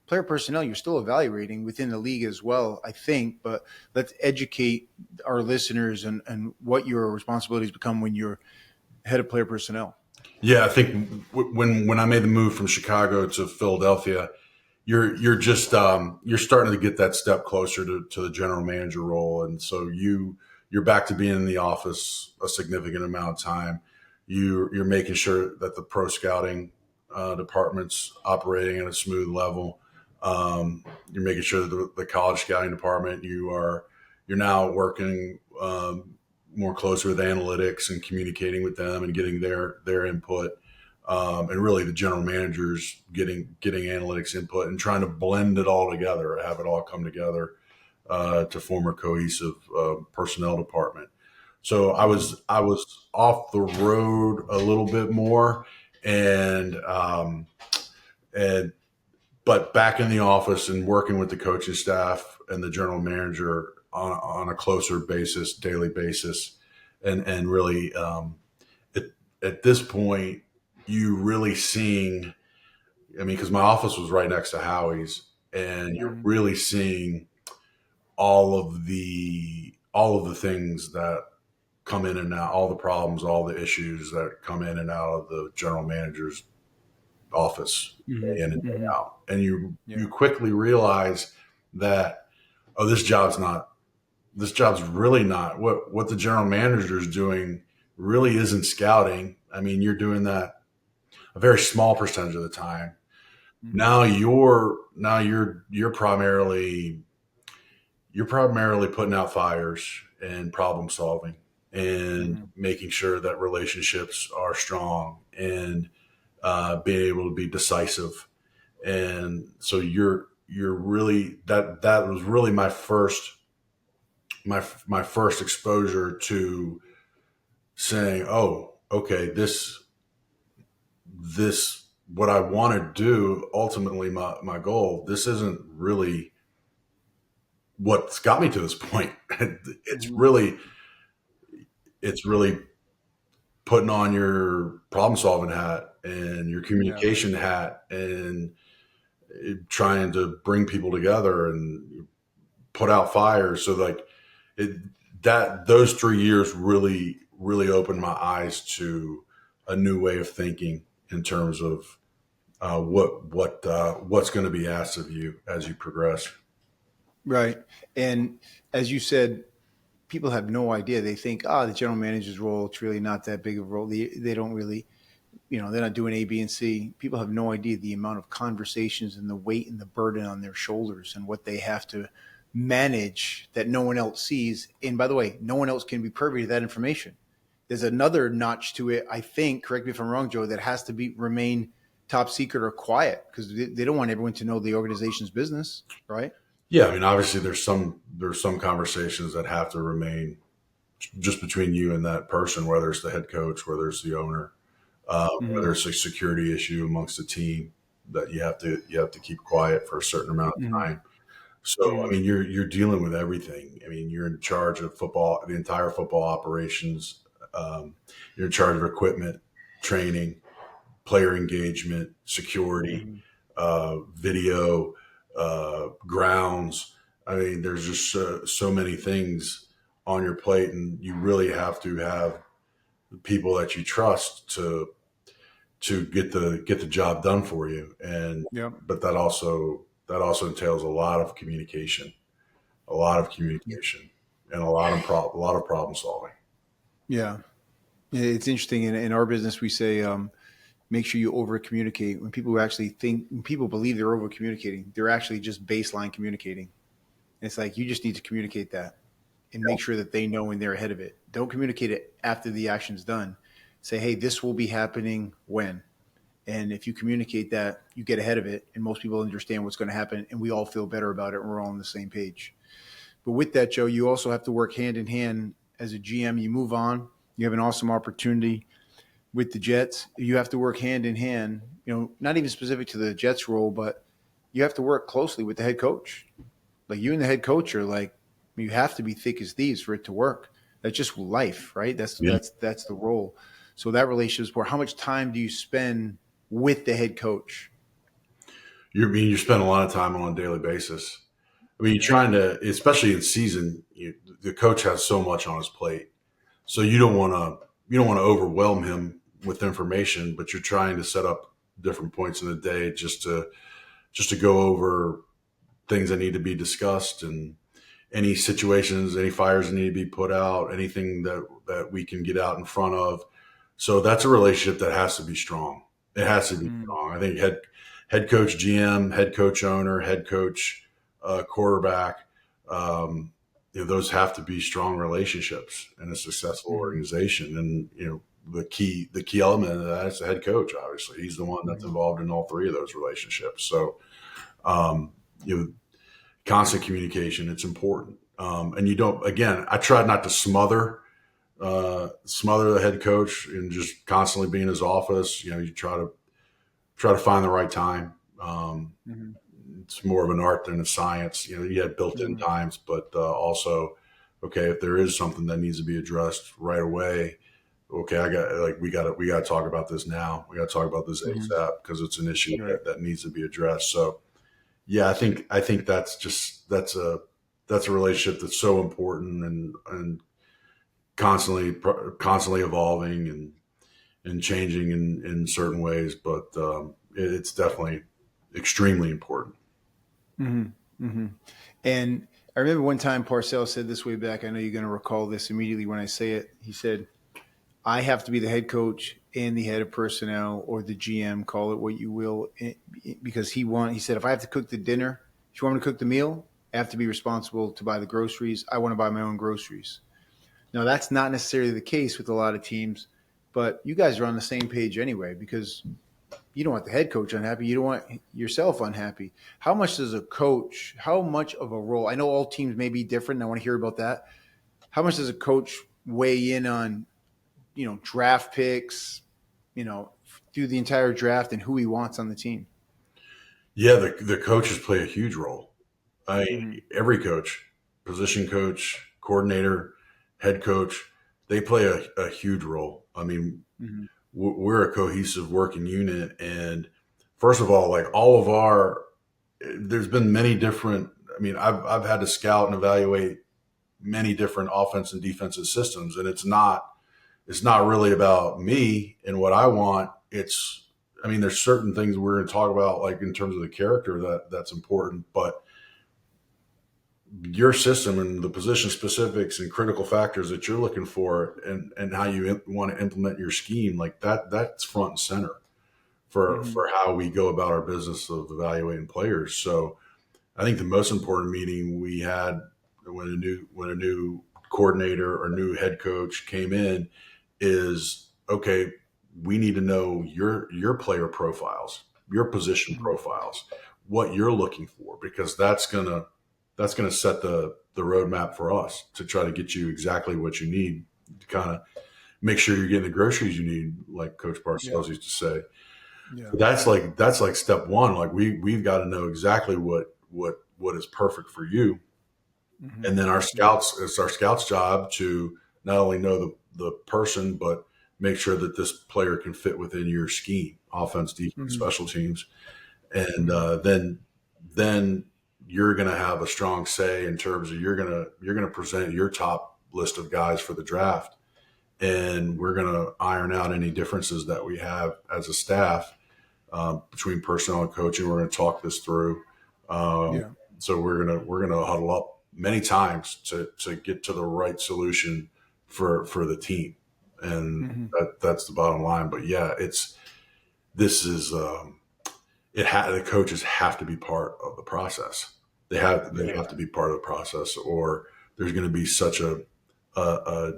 Player personnel, you're still evaluating within the league as well, I think. But let's educate our listeners and what your responsibilities become when you're head of player personnel. Yeah, I think when I made the move from Chicago to Philadelphia, you're starting to get that step closer to the general manager role, and so you're back to being in the office a significant amount of time. You're making sure that the pro scouting department's operating at a smooth level. You're making sure that the college scouting department, you're now working more closely with analytics and communicating with them and getting their input. And really the general managers getting analytics input and trying to blend it all together, have it all come together to form a cohesive personnel department. So I was off the road a little bit more, and and but back in the office and working with the coaching staff and the general manager on a closer basis, daily basis, and really at, at this point, you really seeing. I mean, because my office was right next to Howie's, and you're Mm-hmm. really seeing all of the things that come in and out, all the problems, all the issues that come in and out of the general manager's office day in and Mm-hmm. day Mm-hmm. out. And you Yeah. quickly realize that, oh, this job's really not what the general manager is doing really isn't scouting. I mean, you're doing that a very small percentage of the time. Mm-hmm. Now you're primarily putting out fires and problem solving and Mm-hmm. making sure that relationships are strong and being able to be decisive. And so you're really that was really my first exposure to saying, oh, okay, this what I want to do, ultimately my goal, this isn't really what's got me to this point. it's Mm-hmm. really it's really putting on your problem solving hat and your Yeah. communication hat and trying to bring people together and put out fires. So like it, that those 3 years really opened my eyes to a new way of thinking in terms of what's going to be asked of you as you progress. Right. And as you said, people have no idea. They think, the general manager's role, it's really not that big of a role. They don't really, they're not doing A, B, and C. People have no idea the amount of conversations and the weight and the burden on their shoulders and what they have to manage that no one else sees. And by the way, no one else can be privy to that information. There's another notch to it, I think, correct me if I'm wrong, Joe, that has to remain top secret or quiet because they don't want everyone to know the organization's business, right? Yeah, I mean, obviously there's some conversations that have to remain just between you and that person, whether it's the head coach, whether it's the owner, Mm-hmm. whether it's a security issue amongst the team that you have to keep quiet for a certain amount of Mm-hmm. time. So I Mm-hmm. mean, you're dealing with everything. I mean, you're in charge of football, the entire football operations. Um, you're in charge of equipment, training, player engagement, security, Mm-hmm. video, grounds. I mean, there's just so many things on your plate, and you really have to have people that you trust to get the job done for you. And Yep. but that also entails a lot of communication, and a lot of problem solving. Yeah. It's interesting. In our business, we say, make sure you over communicate. When people believe they're over communicating, they're actually just baseline communicating. It's like you just need to communicate that and make sure that they know when they're ahead of it. Don't communicate it after the action's done. Say, hey, this will be happening when. And if you communicate that, you get ahead of it, and most people understand what's going to happen, and we all feel better about it, and we're all on the same page. But with that, Joe, you also have to work hand in hand as a GM. You move on, you have an awesome opportunity with the Jets. You have to work hand in hand, not even specific to the Jets role, but you have to work closely with the head coach. Like you and the head coach are like, you have to be thick as thieves for it to work. That's just life, right? That's Yeah, that's that's the role. So that relationship is where how much time do you spend with the head coach? you spend a lot of time on a daily basis. I mean, you're Yeah. trying to, especially in season, the coach has so much on his plate, so you don't want to overwhelm him with information, but you're trying to set up different points in the day just to go over things that need to be discussed and any situations, any fires that need to be put out, anything that we can get out in front of. So that's a relationship that has to be strong. It has to be Mm. strong. I think head coach GM, head coach owner, head coach quarterback. Um, those have to be strong relationships in a successful Mm-hmm. organization. And the key element of that is the head coach. Obviously, he's the one that's Mm-hmm. involved in all three of those relationships. So um, you know, constant communication, it's important. And you don't. Again, I try not to smother smother the head coach and just constantly be in his office. You try to find the right time. Mm-hmm. It's more of an art than a science. You had built-in Mm-hmm. times, but also, okay, if there is something that needs to be addressed right away, okay, we got to talk about this now. We got to talk about this Mm-hmm. ASAP because it's an issue Right. that needs to be addressed. So, yeah, I think that's a relationship that's so important and constantly evolving and changing in certain ways, but it's definitely extremely important. Mm-hmm. Mm-hmm. And I remember one time Parcells said this way back. I know you're going to recall this immediately when I say it. He said, I have to be the head coach and the head of personnel or the GM, call it what you will, because he said, if I have to cook the dinner, if you want me to cook the meal, I have to be responsible to buy the groceries. I want to buy my own groceries. Now, that's not necessarily the case with a lot of teams, but you guys are on the same page anyway, because you don't want the head coach unhappy. You don't want yourself unhappy. How much does a coach, how much of a role, I know all teams may be different, and I want to hear about that. How much does a coach weigh in on, draft picks, through the entire draft and who he wants on the team? Yeah, the coaches play a huge role. Mm-hmm. Every coach, position coach, coordinator, head coach, they play a huge role. I mean, Mm-hmm. we're a cohesive working unit, and first of all, like all of our, there's been many different. I mean, I've had to scout and evaluate many different offense and defensive systems, and it's not really about me and what I want. I mean, there's certain things we're going to talk about, like in terms of the character that's important, but your system and the position specifics and critical factors that you're looking for and how you want to implement your scheme, like that's front and center Mm-hmm. for how we go about our business of evaluating players. So I think the most important meeting we had when a new coordinator or new head coach came in is, okay, we need to know your player profiles, your position Mm-hmm. profiles, what you're looking for, because that's gonna set the roadmap for us to try to get you exactly what you need to kind of make sure you're getting the groceries you need, like Coach Yeah. Parcells used to say. Yeah. So that's like step one. Like we've got to know exactly what is perfect for you, Mm-hmm. and then Yeah. it's our scouts' job to not only know the person, but make sure that this player can fit within your scheme, offense, defense, Mm-hmm. special teams, and Mm-hmm. then you're going to have a strong say in terms of you're going to present your top list of guys for the draft, and we're going to iron out any differences that we have as a staff between personnel and coaching. We're going to talk this through. Um, Yeah. so we're gonna huddle up many times to get to the right solution for the team, and Mm-hmm. that's the bottom line. But yeah, this is the coaches have to be part of the process. They Yeah. have to be part of the process, or there's going to be such a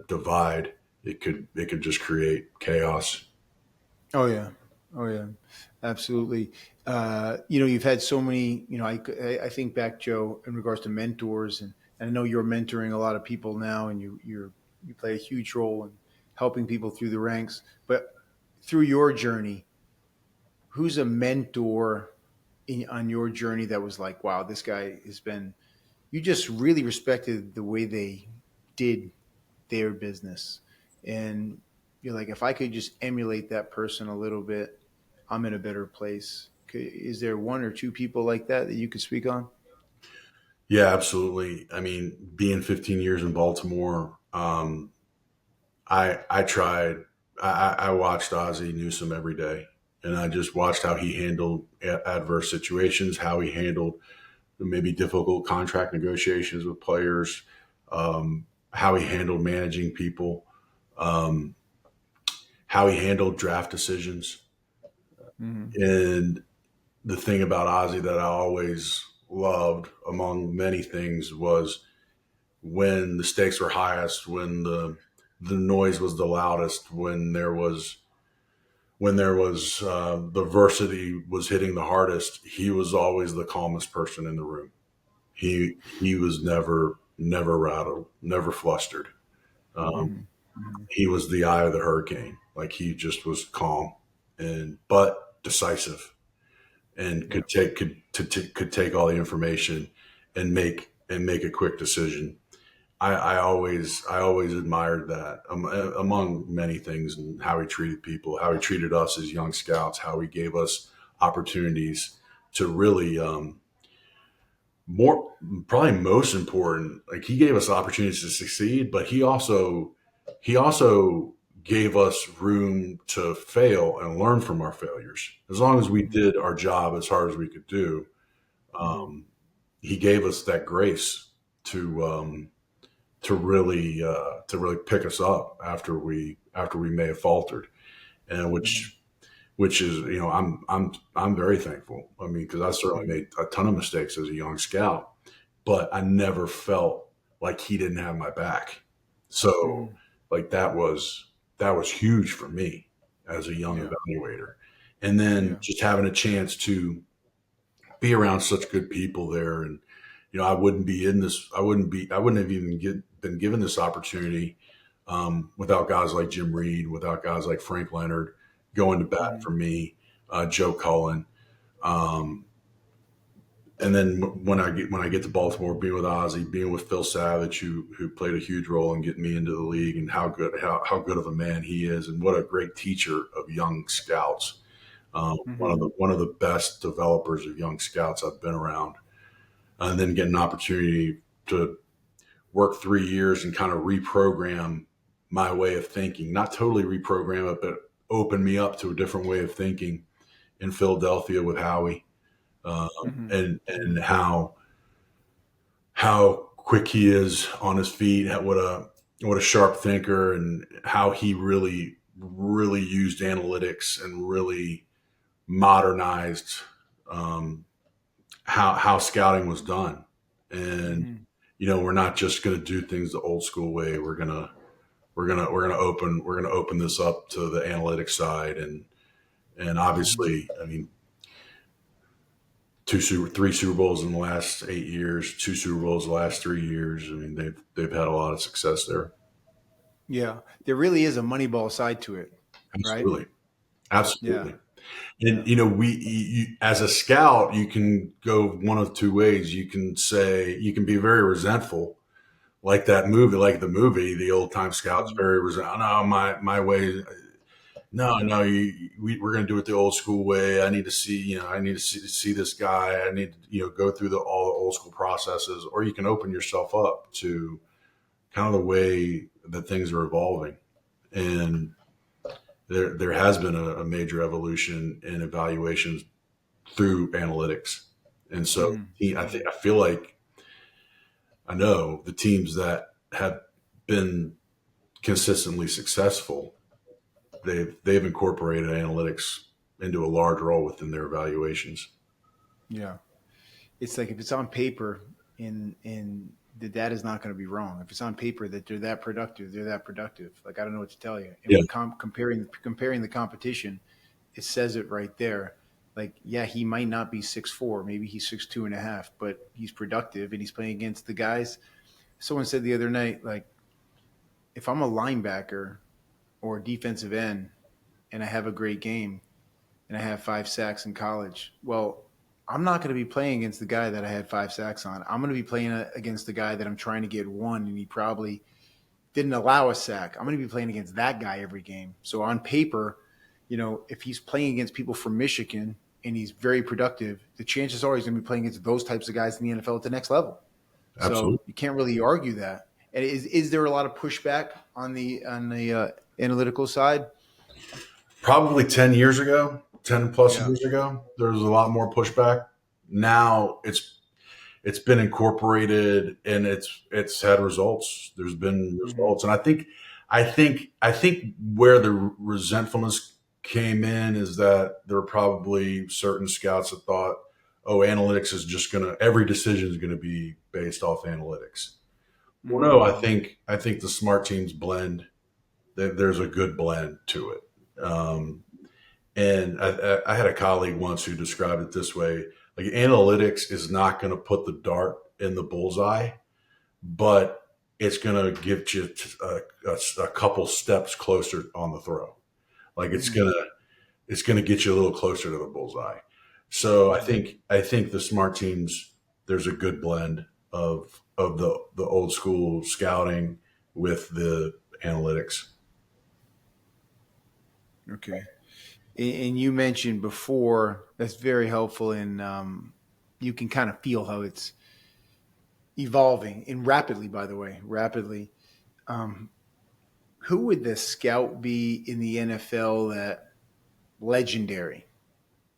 divide. It could just create chaos. Oh yeah, oh yeah, absolutely. You've had so many. I think back, Joe, in regards to mentors, and I know you're mentoring a lot of people now, and you play a huge role in helping people through the ranks. But through your journey, who's a mentor on your journey that was like, wow, this guy has been. You just really respected the way they did their business, and you're like, if I could just emulate that person a little bit, I'm in a better place. Is there one or two people like that you could speak on? Yeah, absolutely. I mean, being 15 years in Baltimore, I tried. I watched Ozzie Newsome every day, and I just watched how he handled adverse situations, how he handled maybe difficult contract negotiations with players, how he handled managing people, um, how he handled draft decisions. Mm-hmm. And the thing about Ozzie that I always loved, among many things, was when the stakes were highest, when the noise was the loudest, when there was the adversity was hitting the hardest, he was always the calmest person in the room. He was never rattled, never flustered. Um, Mm-hmm. Mhm. he was the eye of the hurricane. Like he just was calm but decisive, and Yeah. could take all the information and make a quick decision. I always admired that, among many things, and how he treated people, how he treated us as young scouts, how he gave us opportunities to really, more probably most important, like he gave us opportunities to succeed, but he also gave us room to fail and learn from our failures. As long as we Mhm. did our job as hard as we could do, Mhm. um, he gave us that grace to really pick us up after we may have faltered, and Mhm. which is, I'm very thankful. I mean, because I certainly Mhm. made a ton of mistakes as a young scout, but I never felt like he didn't have my back. So, Mhm. like, that was huge for me as a young Yeah. evaluator, and then Yeah. just having a chance to be around such good people there. And I wouldn't have even been given this opportunity, without guys like Jim Reed, without guys like Frank Leonard going to bat Mhm. for me, Joe Cullen. um, and then when I get to Baltimore, being with Ozzie, being with Phil Savage, who played a huge role in getting me into the league, and how good of a man he is, and what a great teacher of young scouts. One Mhm. of the best developers of young scouts I've been around. And then get an opportunity to work 3 years and kind of reprogram my way of thinking. Not totally reprogram it, but open me up to a different way of thinking in Philadelphia with Howie, Mhm. and how quick he is on his feet, what a sharp thinker, and how he really really used analytics and really modernized, um, how scouting was done. And Mhm. we're not just going to do things the old school way. We're going to open this up to the analytics side, and Mhm. obviously, I mean, three Super Bowls in the last 8 years, two Super Bowls the last 3 years. I mean, they've had a lot of success there. Yeah. There really is a Moneyball side to it, right? Absolutely, Yeah. absolutely. And Yeah. as a scout, you can go one of two ways. You can be very resentful, like that movie, like the movie, the old time scouts, Mhm. very resentful. No, my way. No, Yeah. no, we're going to do it the old school way. I need to see this guy. I need to, go through all the old school processes. Or you can open yourself up to kind of the way that things are evolving. And there has been a major evolution in evaluations through analytics. And so Mhm. I feel like I know the teams that have been consistently successful, they've incorporated analytics into a large role within their evaluations. Yeah. It's like if it's on paper and the data's not going to be wrong. If it's on paper that they're that productive, they're that productive. Like I don't know what to tell you. And Yeah, when comparing the competition, it says it right there. Like, yeah, he might not be 6'4", maybe he's 6'2" and a half, but he's productive and he's playing against the guys. Someone said the other night, like, if I'm a linebacker or a defensive end and I have a great game and I have 5 sacks in college, well, I'm not going to be playing against the guy that I had 5 sacks on. I'm going to be playing against the guy that I'm trying to get one, and he probably didn't allow a sack. I'm going to be playing against that guy every game. So on paper, if he's playing against people from Michigan and he's very productive, the chances are he's going to be playing against those types of guys in the NFL at the next level. So absolutely. you can't really argue that. And is there a lot of pushback on the analytical side? Probably 10 years ago, 10 plus Yeah. years ago, there was a lot more pushback. Now it's been incorporated, and it's had results. There's been Mm-hmm. results, and I think where the resentfulness came in is that there were probably certain scouts that thought, oh, analytics is just gonna every decision is gonna be based off analytics. Well, no, I think the smart teams blend. There's a good blend to it. And I had a colleague once who described it this way: like, analytics is not going to put the dart in the bullseye, but it's going to get you a couple steps closer on the throw. Like it's going to get you a little closer to the bullseye. So I think the smart teams, there's a good blend of the old school scouting with the analytics. Okay. And you mentioned before that's very helpful, and you can kind of feel how it's evolving and rapidly. By the way, rapidly. Um, who would the scout be in the NFL that legendary?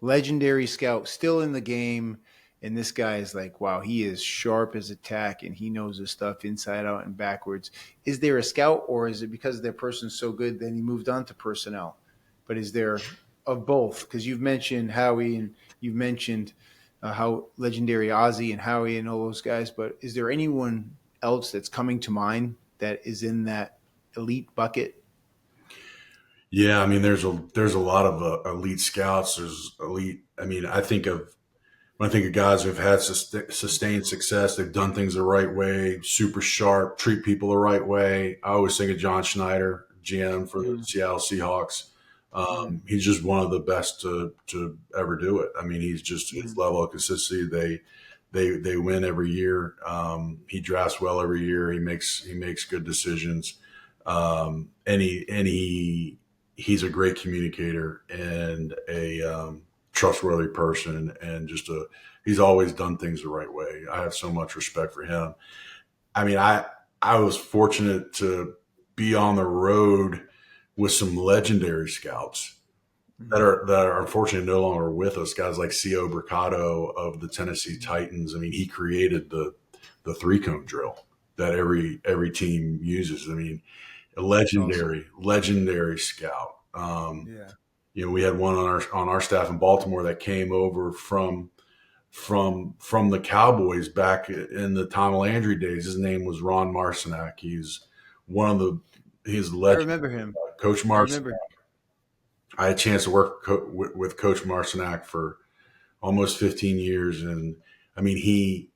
Legendary scout still in the game, and this guy is like, wow, he is sharp as a tack and he knows his stuff inside out and backwards. Is there a scout, or is it because their person's so good then he moved on to personnel? But is there of both? Because you've mentioned Howie and you've mentioned how legendary Ozzie and Howie and all those guys, but is there anyone else that's coming to mind that is in that elite bucket? Yeah, I mean, there's a lot of elite scouts. There's elite. I mean, I think of when I think of guys who've had sustained success, they've done things the right way, super sharp, treat people the right way. I always think of John Schneider, GM for the Mm-hmm. Seattle Seahawks. Mm-hmm. He's just one of the best to ever do it. I mean, he's just his level of consistency. They win every year. He drafts well every year. He makes good decisions. He's a great communicator and a trustworthy person, and he's always done things the right way. I have so much respect for him. I mean, I was fortunate to be on the road with some legendary scouts that Mm-hmm. are unfortunately no longer with us. Guys like Co. Bricado of the Tennessee Titans. I mean, he created the three cone drill that every team uses. I mean, a That's awesome. legendary scout. Yeah. We had one on our staff in Baltimore that came over from the Cowboys back in the Tom Landry days. His name was Ron Marcinak. One of the he's a I legend. remember him. Coach I Marcinak. remember. I had a chance to work with Coach Marcinak for almost 15 years, and I mean he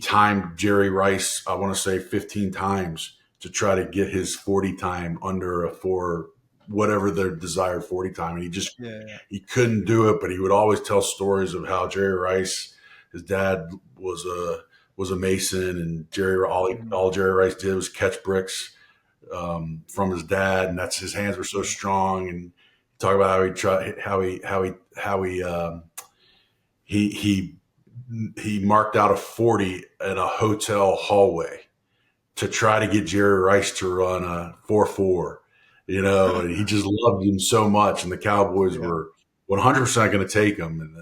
timed Jerry Rice, I want to say 15 times to try to get his 40 time under a four, whatever the desired 40 time. And Yeah. he couldn't do it, but he would always tell stories of how Jerry Rice, his dad was a mason, and Mhm. all Jerry Rice did was catch bricks from his dad, and that's his hands were so strong. And talk about how he tried, he he marked out a 40 in a hotel hallway to try to get Jerry Rice to run a 4.4. And he just loved him so much, and the Cowboys Yeah. were 100% going to take him, and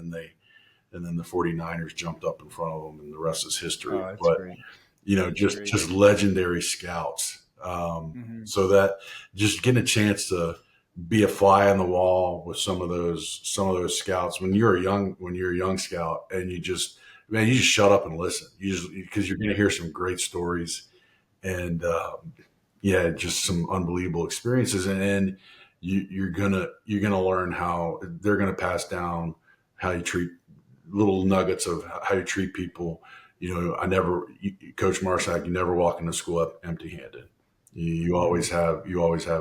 then the 49ers jumped up in front of them, and the rest is history. Oh, that's But great. That's just great. just legendary scouts. Hmm. So that just getting a chance to be a fly on the wall with some of those scouts when you're a young scout, and you just shut up and listen. You just because you're going to Yeah. hear some great stories, and yeah, just some unbelievable experiences, and you're gonna learn how they're gonna pass down how you treat little nuggets of how you treat people. Coach Marsack, you never walk into school empty handed. Hmm. You always have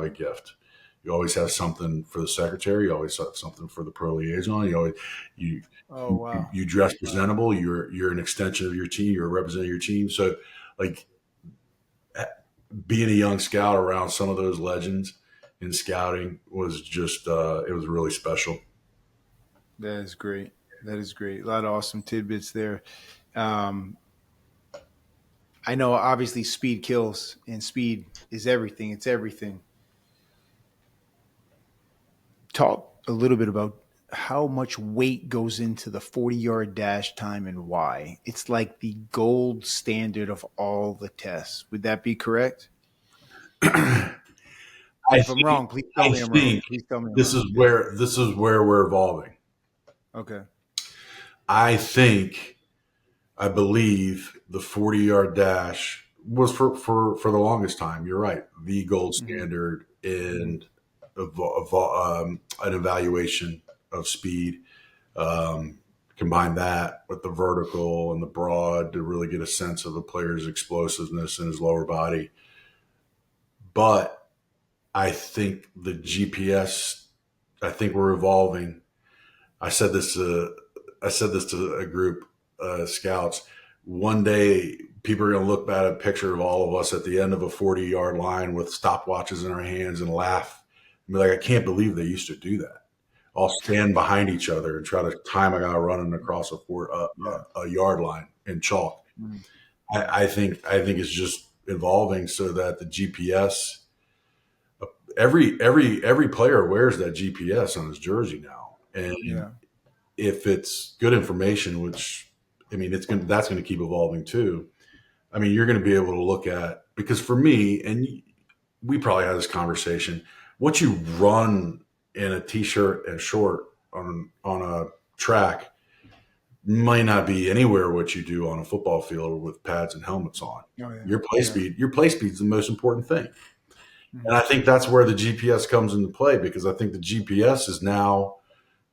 a gift. You always have something for the secretary. You always have something for the pro liaison. You Oh, wow. you dress Wow. presentable. You're an extension of your team. You're representing your team. So, like being a young scout around some of those legends in scouting was just it was really special. That is great. That is great. A lot of awesome tidbits there. Um, I know obviously speed kills and speed is everything. It's everything. Talk a little bit about how much weight goes into the 40-yard dash time and why. It's like the gold standard of all the tests. Would that be correct? I If I'm think wrong, please tell I me I'm wrong. think Please tell me I'm wrong. Yeah. this is where we're evolving. Okay. I think I believe the 40-yard dash was for the longest time. You're right, the gold Hmm. standard Hmm. in an evaluation of speed. Um, combine that with the vertical and the broad to really get a sense of the player's explosiveness in his lower body. But I think the GPS, I think we're evolving. I said this to a group of scouts. One day, people are going to look at a picture of all of us at the end of a 40-yard line with stopwatches in our hands and laugh and be like, I can't believe they used to do that. All stand behind each other and try to time a guy running across a yard line in chalk. Mm. I think it's just evolving so that the GPS, every player wears that GPS on his jersey now, and if it's good information, which I mean, that's going to keep evolving too. I mean, you're going to be able to look at, because for me, and we probably had this conversation, what you run in a t-shirt and short on a track might not be anywhere what you do on a football field with pads and helmets on. Oh, yeah. Your play speed is the most important thing. And I think that's where the GPS comes into play, because I think the GPS is now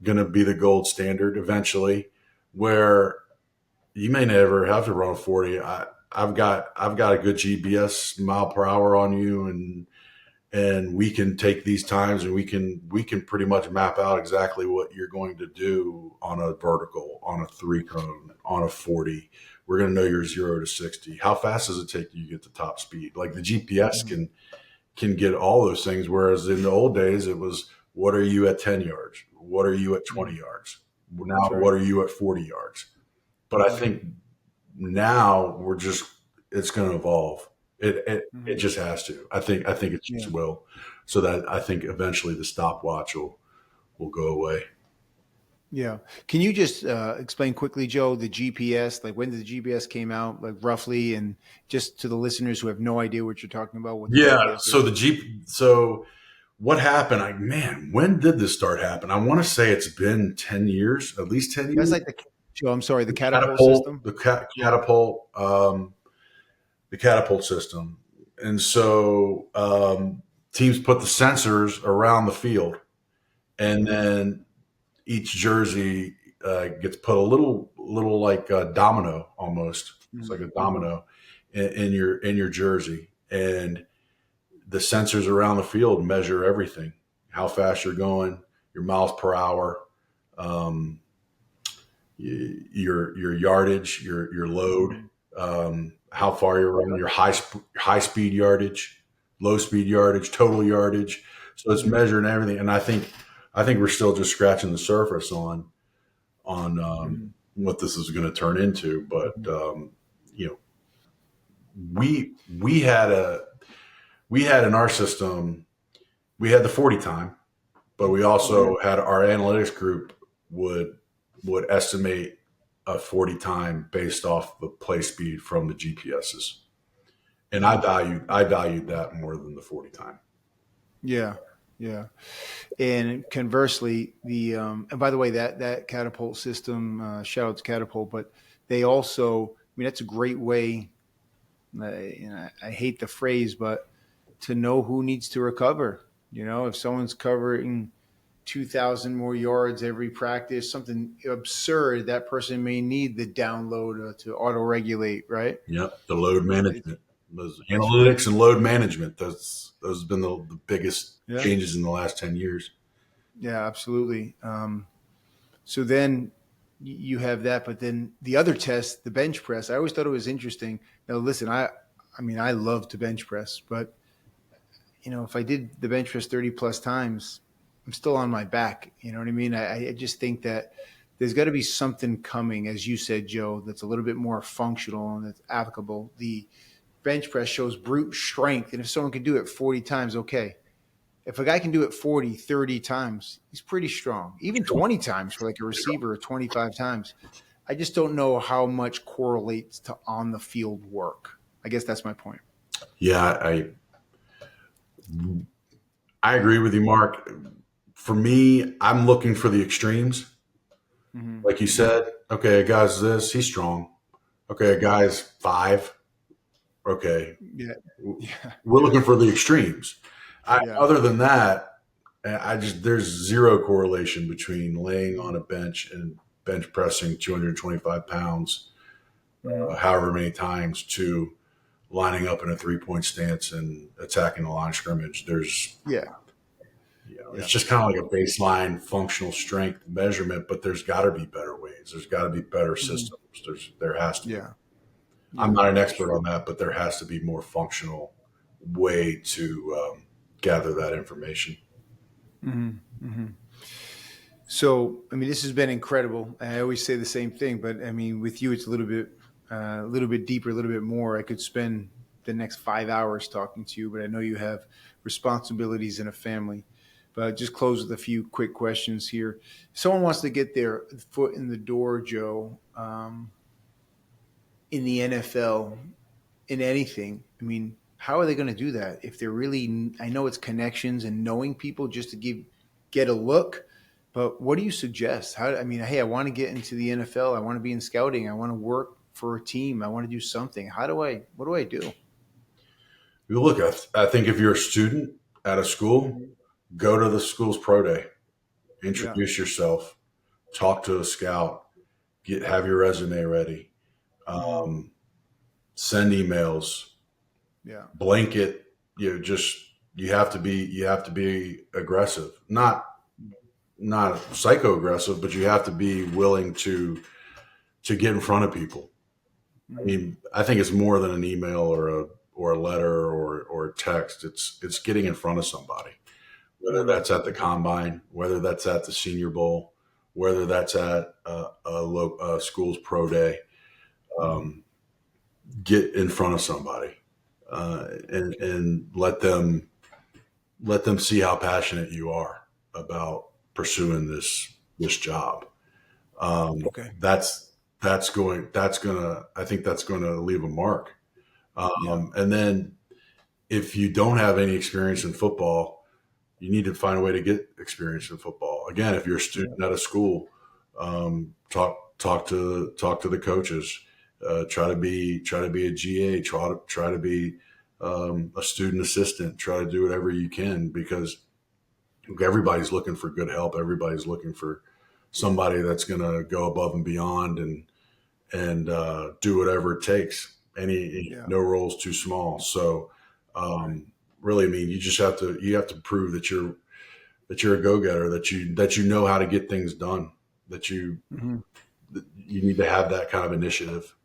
going to be the gold standard eventually, where you may never have to run 40. I've got a good GPS mile per hour on you, and we can take these times and we can pretty much map out exactly what you're going to do on a vertical, on a 3-cone, on a 40. We're going to know your 0 to 60. How fast does it take you to get to top speed? Like the GPS can get all those things. Whereas in the old days, it was, what are you at 10 yards? What are you at 20 yards? Now, what are you at 40 yards? But I think now it's going to evolve. It just has to. I think it just will. So that I think eventually the stopwatch will go away. Yeah. Can you just explain quickly, Joe, the GPS, like when did the GPS came out, like roughly, and just to the listeners who have no idea what you're talking about? So what happened? When did this start happen? I want to say it's been 10 years, at least 10 years. That's like the catapult system. The catapult system. And so teams put the sensors around the field, and then each jersey gets put a little like a domino almost. It's like a domino in your jersey, and the sensors around the field measure everything: how fast you're going, your miles per hour, your yardage, your load, how far you're running, your high speed yardage, low speed yardage, total yardage. So it's measuring everything, and I think we're still just scratching the surface on what this is going to turn into. But we had in our system, we had the 40 time, but we also had our analytics group would estimate a 40 time based off the play speed from the GPSs. And I valued that more than the 40 time. Yeah. Yeah. And conversely, and by the way, that catapult system, shout out to Catapult, but they also, that's a great way. I hate the phrase, but to know who needs to recover. If someone's covering 2,000 more yards every practice, something absurd, that person may need the download to auto-regulate, right? Yep, the load management. Those analytics and load management, those have been the biggest changes in the last 10 years. Yeah, absolutely. So then you have that, but then the other test, the bench press, I always thought it was interesting. Now, listen, I love to bench press, but if I did the bench press 30 plus times, I'm still on my back. You know what I mean? I just think that there's got to be something coming, as you said, Joe, that's a little bit more functional and that's applicable. The bench press shows brute strength, and if someone can do it 40 times, okay. If a guy can do it 40, 30 times, he's pretty strong. Even 20 times for like a receiver, or 25 times. I just don't know how much correlates to on the field work. I guess that's my point. Yeah, I agree with you, Mark. For me, I'm looking for the extremes. Mm-hmm. Like you said, okay, a guy's this, he's strong. Okay, a guy's 5. Okay. Yeah. We're looking for the extremes. Other than that, there's zero correlation between laying on a bench and bench pressing 225 pounds, Mhm. however many times, to lining up in a 3-point stance and attacking the line of scrimmage. There's, Yeah. it's Yeah. just kind of like a baseline functional strength measurement, but there's got to be better ways. There's got to be better Mhm. systems. There has to be. Yeah. I'm Yeah. not an For expert sure. on that, but there has to be more functional way to gather that information. Mhm. Mhm. So, I mean, this has been incredible. I always say the same thing, but I mean, with you, it's a little bit deeper, a little bit more. I could spend the next 5 hours talking to you, but I know you have responsibilities and a family. But just close with a few quick questions here. If someone wants to get their foot in the door, Joe, in the NFL, in anything. I mean, how are they going to do that if they're really? I know it's connections and knowing people just to get a look, but what do you suggest? How? I mean, hey, I want to get into the NFL. I want to be in scouting. I want to work for a team. I want to do something. How do I? What do I do? You look, I think if you're a student at a school, go to the school's pro day, Yeah. introduce yourself, talk to a scout, have your resume ready, Mhm. um, send emails, Yeah. blanket. Just you have to be aggressive, not psycho aggressive, but you have to be willing to get in front of people. I Mhm. mean, I think it's more than an email or a letter or a text. It's getting in front of somebody, whether Mhm. that's at the combine, whether that's at the Senior Bowl, whether that's at a school's pro day. Mhm. Um, get in front of somebody and let them see how passionate you are about pursuing this job. Um, Okay. that's that's gonna I think that's going to leave a mark. Yeah. And then if you don't have any experience in football, you need to find a way to get experience in football. Again, if you're a Yeah. student at a school, talk to the coaches. Try to be a GA. Try to be a student assistant. Try to do whatever you can, because everybody's looking for good help. Everybody's looking for somebody that's going to go above and beyond and do whatever it takes. Yeah. No role's too small. So Right. really, I mean, you have to prove that you're a go getter, that you know how to get things done, that Mhm. you need to have that kind of initiative.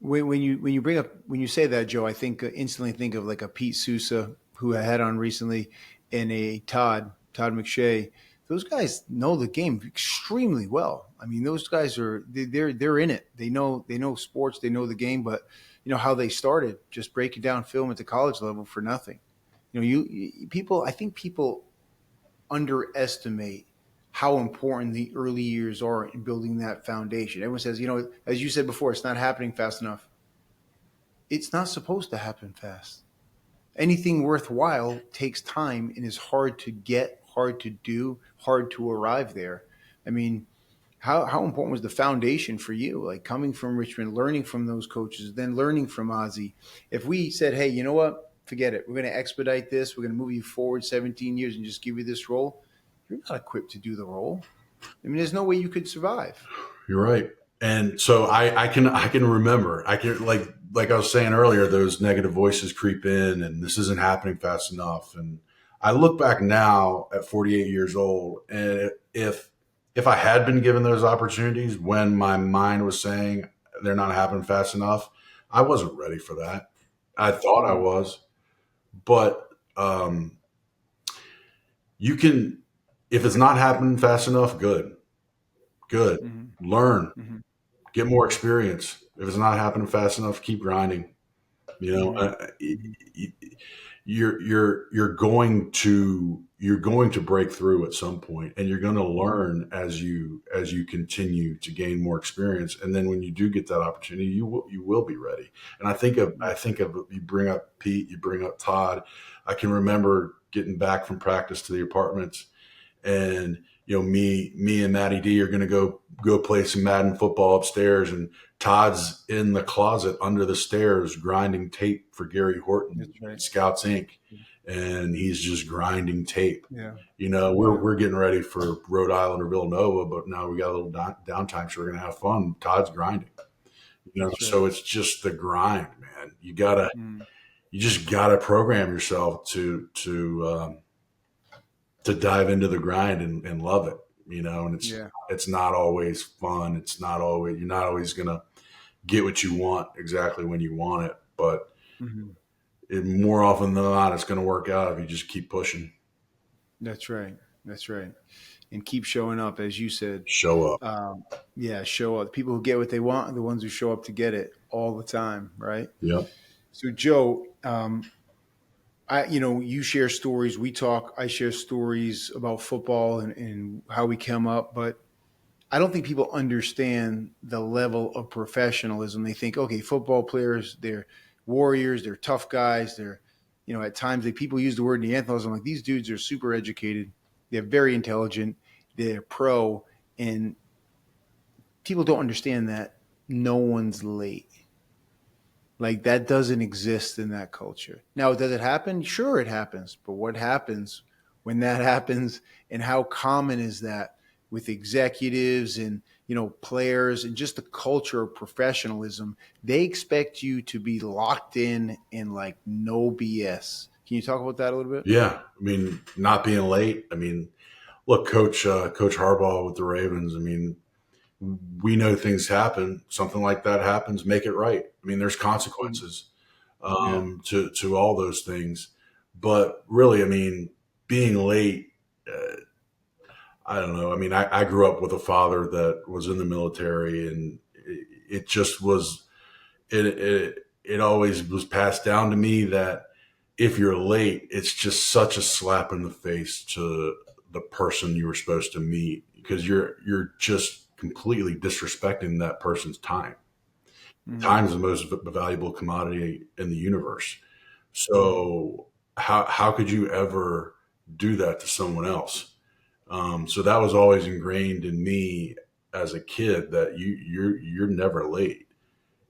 When you bring up when you say that, Joe, I think instantly think of like a Pete Sousa who I had on recently, and a Todd McShay. Those guys know the game extremely well. I mean, those guys they're in it. They know sports. They know the game, but you know how they started, just breaking down film at the college level for nothing. You know, people. I think people underestimate how important the early years are in building that foundation. Everyone says, you know, as you said before, it's not happening fast enough. It's not supposed to happen fast. Anything worthwhile takes time and is hard to get, hard to do, hard to arrive there. I mean, how important was the foundation for you? Like coming from Richmond, learning from those coaches, then learning from Ozzie. If we said, hey, you know what? Forget it. We're going to expedite this. We're going to move you forward 17 years and just give you this role. You're not equipped to do the role. I mean, there's no way you could survive. You're right. And so I can remember, I can, like I was saying earlier, those negative voices creep in and this isn't happening fast enough. And I look back now at 48 years old, and if I had been given those opportunities when my mind was saying they're not happening fast enough, I wasn't ready for that. I thought I Mm-hmm. was, but you can, if it's not happening fast enough, good. Learn, Mm-hmm. get more experience. If it's not happening fast enough, keep grinding. You know, Mm-hmm. you're going to break through at some point, and you're going to learn as you continue to gain more experience. And then when you do get that opportunity, you will be ready. And I think of you bring up Pete, you bring up Todd. I can remember getting back from practice to the apartments, and me and Matty D are going to go play some Madden football upstairs, and Todd's in the closet under the stairs grinding tape for Gary Horton That's right. at Scouts Inc. and he's just grinding tape. Yeah. We're getting ready for Rhode Island or Villanova, but now we got a little downtime, so we're gonna have fun. Todd's grinding, That's right. so it's just the grind, man. Mm. You just gotta program yourself to dive into the grind and love it, and Yeah. it's not always fun. You're not always gonna get what you want exactly when you want it, but Hmm. more often than not, it's going to work out if you just keep pushing. That's right. That's right. And keep showing up, as you said. Show up. Um, yeah, show up. People who get what they want are the ones who show up to get it all the time, right? Yep. So, Joe, you share stories. We talk. I share stories about football and how we came up, but I don't think people understand the level of professionalism. They think, okay, football players, they're warriors, they're tough guys. They're, at times people use the word Neanderthals. I'm like, these dudes are super educated. They're very intelligent. They're pro, and people don't understand that no one's late. Like that doesn't exist in that culture. Now, does it happen? Sure, it happens. But what happens when that happens, and how common is that with executives and players and just the culture of professionalism? They expect you to be locked in and like no BS. Can you talk about that a little bit? Yeah. I mean, not being late. I mean, look, Coach Harbaugh with the Ravens. I mean, we know things happen. Something like that happens. Make it right. I mean, there's consequences Yeah. to all those things. But really, I mean, being late. I don't know. I mean, I grew up with a father that was in the military, and it just was. It always was passed down to me that if you're late, it's just such a slap in the face to the person you were supposed to meet, because you're just completely disrespecting that person's time. Mm-hmm. Time is the most valuable commodity in the universe. Mm-hmm. So how could you ever do that to someone else? So that was always ingrained in me as a kid, that you're never late.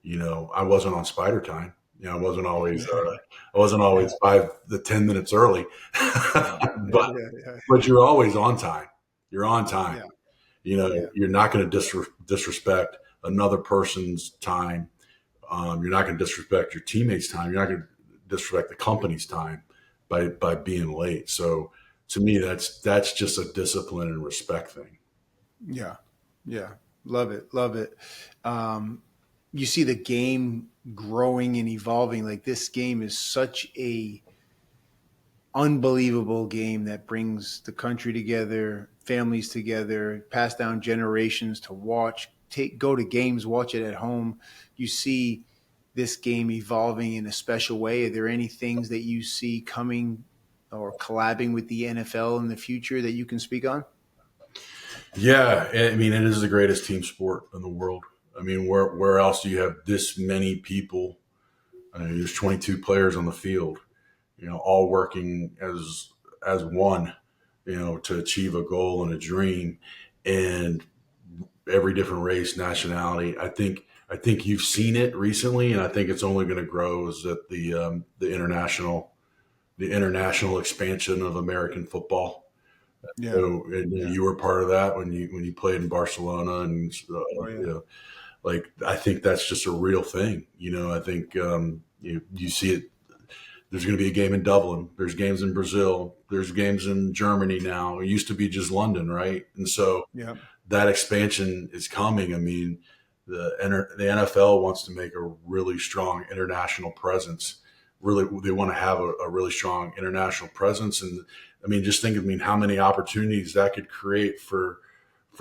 I wasn't on spider time. I wasn't always 5 to 10 minutes early, Yeah. but Yeah. you're always on time. You're on time. Yeah. Yeah. You're not going to disrespect another person's time. You're not going to disrespect your teammates' time. You're not going to disrespect the company's time by being late. So to me, that's just a discipline and respect thing. Yeah. Yeah. Love it. Love it. You see the game growing and evolving. Like this game is such a unbelievable game that brings the country together, families together, pass down generations to watch, go to games, watch it at home. You see this game evolving in a special way. Are there any things that you see coming or collabing with the NFL in the future that you can speak on? Yeah, I mean, it is the greatest team sport in the world. I mean, where else do you have this many people? I mean, there's 22 players on the field, all working as one, to achieve a goal and a dream, and every different race, nationality. I think you've seen it recently, and I think it's only going to grow. Is that the international expansion of American football? Yeah. So, and Yeah. you were part of that when you played in Barcelona, and Oh yeah. like I think that's just a real thing. I think you see it. There's going to be a game in Dublin. There's games in Brazil. There's games in Germany now. It used to be just London, right? And so Yeah. that expansion is coming. I mean, the NFL wants to make a really strong international presence. Really, they want to have a really strong international presence, and I mean, just think. I mean, how many opportunities that could create for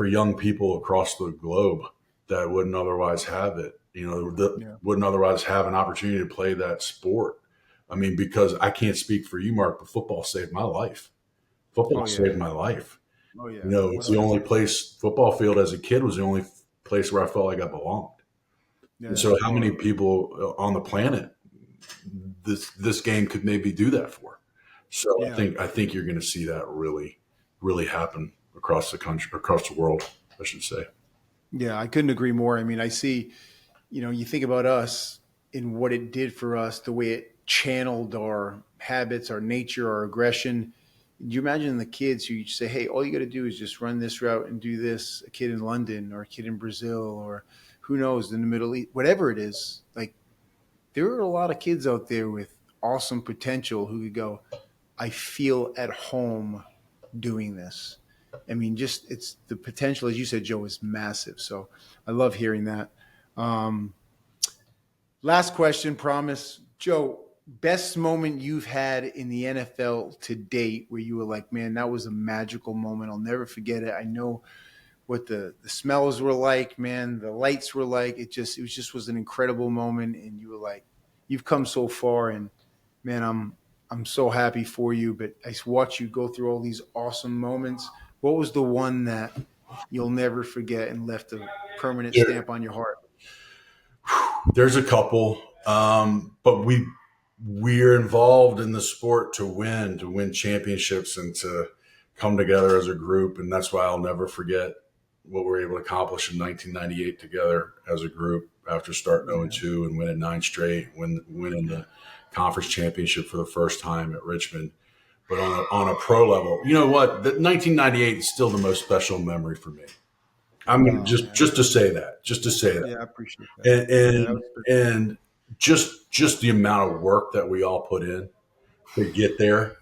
young people across the globe that wouldn't otherwise have it. That Yeah. wouldn't otherwise have an opportunity to play that sport. I mean, because I can't speak for you, Mark, but football saved my life. Football Oh yeah. saved my life. Oh yeah. One It's the hundred only percent. place, football field as a kid was the only place where I felt like I belonged. And Yeah. so how many Well. people on the planet this game could maybe do that for? So Yeah. I think you're going to see that really happen across the country, across the world, I should say. Yeah. I couldn't agree more. I mean, I see. You think about us and what it did for us, the way it channeled our habits, our nature, our aggression. Do you imagine the kids who you say, hey, all you got to do is just run this route and do this, a kid in London or a kid in Brazil or who knows, in the Middle East, whatever it is. Like, there are a lot of kids out there with awesome potential who could go, I feel at home doing this. I mean, just it's the potential, as you said, Joe, is massive. So I love hearing that. Um, Last question, promise. Joe, best moment you've had in the NFL to date where you were like, man, that was a magical moment. I'll never forget it. I know what the smells were like, man, the lights were like. It was an incredible moment. And you were like, you've come so far, and man, I'm so happy for you. But I watch you go through all these awesome moments. What was the one that you'll never forget and left a permanent stamp on your heart? There's a couple, but we're involved in the sport to win championships, and to come together as a group, and that's why I'll never forget what we were able to accomplish in 1998 together as a group after starting 0-2 and winning 9 straight, winning the conference championship for the first time at Richmond. But on a pro level, you know what? The 1998 is still the most special memory for me. I'm gonna just to say that, Yeah, I appreciate that. and Yeah, that and, was good. and just the amount of work that we all put in to get there,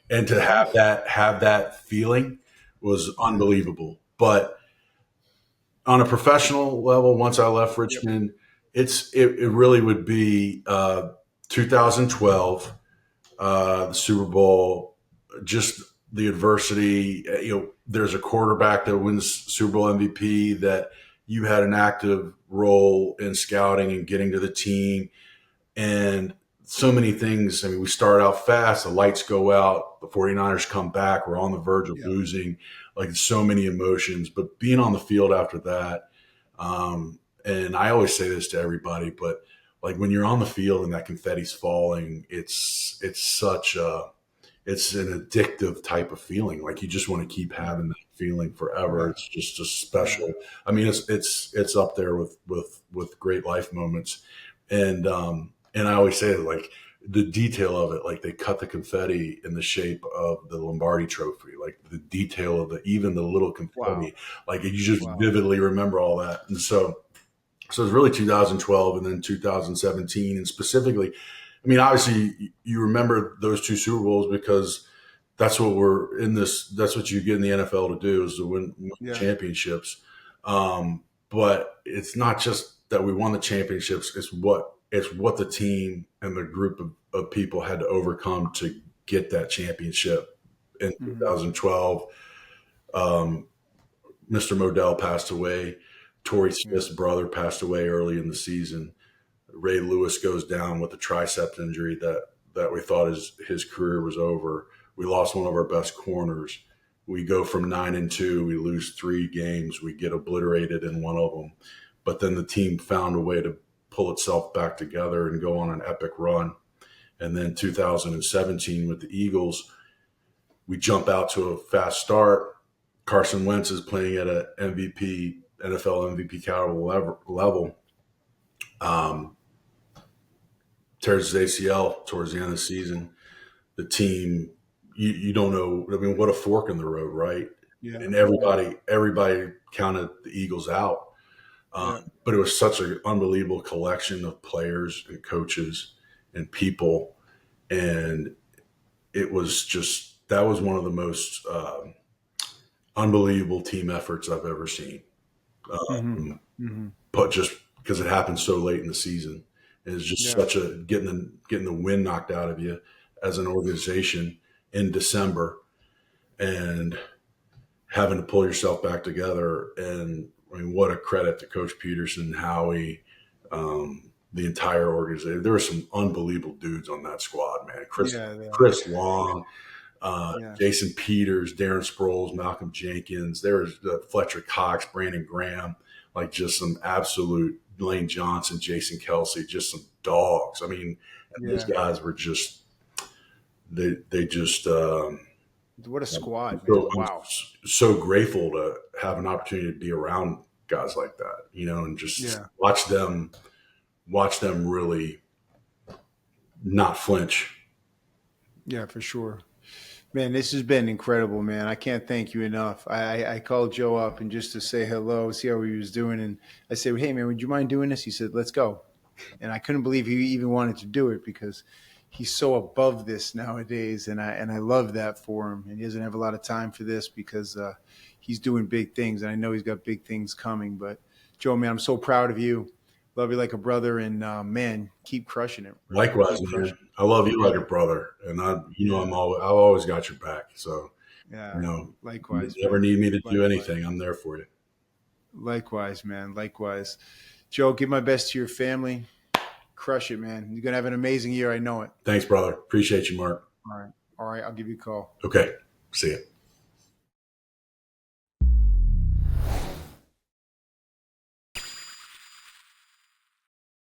and to have that feeling was unbelievable. But on a professional level, once I left Yep. Richmond, it really would be 2012, the Super Bowl, just the adversity. There's a quarterback that wins Super Bowl MVP that you had an active role in scouting and getting to the team, and so many things. I mean, we start out fast, the lights go out, the 49ers come back, we're on the verge of Yeah. losing, like so many emotions. But being on the field after that, and I always say this to everybody, but like when you're on the field and that confetti's falling, it's an addictive type of feeling. Like you just want to keep having that feeling forever. Yeah. It's just a special. I mean, it's up there with great life moments, and I always say that, like the detail of it, like they cut the confetti in the shape of the Lombardi Trophy, like the detail of even the little Wow. confetti, like you just vividly remember all that, and so it's really 2012 and then 2017, and specifically, I mean, obviously you remember those 2 Super Bowls because that's what we're in this. That's what you get in the NFL to do, is to win championships. But it's not just that we won the championships. It's what the team and the group of people had to overcome to get that championship in 2012. Mr. Modell passed away. Torrey Smith's brother passed away early in the season. Ray Lewis goes down with a tricep injury that we thought his career was over. We lost one of our best corners. We go from 9-2. We lose 3 games. We get obliterated in one of them. But then the team found a way to pull itself back together and go on an epic run. And then 2017 with the Eagles, we jump out to a fast start. Carson Wentz is playing at an NFL MVP caliber level. Tears his ACL towards the end of the season. The team, you don't know. I mean, what a fork in the road, right? Yeah. And everybody counted the Eagles out. But it was such an unbelievable collection of players and coaches and people, and it was just, that was one of the most unbelievable team efforts I've ever seen. But just because it happened so late in the season, it's just such a getting the wind knocked out of you as an organization in December, and having to pull yourself back together. And I mean, what a credit to Coach Peterson, Howie, the entire organization. There were some unbelievable dudes on that squad, man. Chris Long, Jason Peters, Darren Sproles, Malcolm Jenkins. There was Fletcher Cox, Brandon Graham, like just some absolute, Lane Johnson, Jason Kelsey, just some dogs. I mean, those guys were just, they just, what a squad, man. Wow. I'm so grateful to have an opportunity to be around guys like that, and just watch them really not flinch Yeah, for sure. Man, this has been incredible, man. I can't thank you enough. I called Joe up and just to say hello, see how he was doing. And I said, hey, man, would you mind doing this? He said, let's go. And I couldn't believe he even wanted to do it because he's so above this nowadays. And I love that for him. And he doesn't have a lot of time for this because he's doing big things. And I know he's got big things coming. But Joe, man, I'm so proud of you. Love you like a brother. And man, keep crushing it, brother. Likewise, Keep man. crushing it. I love you like a brother, and Yeah. I've always got your back. So, Yeah. if Likewise, you ever man. need me to do Likewise. anything, I'm there for you. Likewise, man. Likewise. Joe, give my best to your family. Crush it, man. You're going to have an amazing year. I know it. Thanks, brother. Appreciate you, Marc. All right. All right. I'll give you a call. Okay. See ya.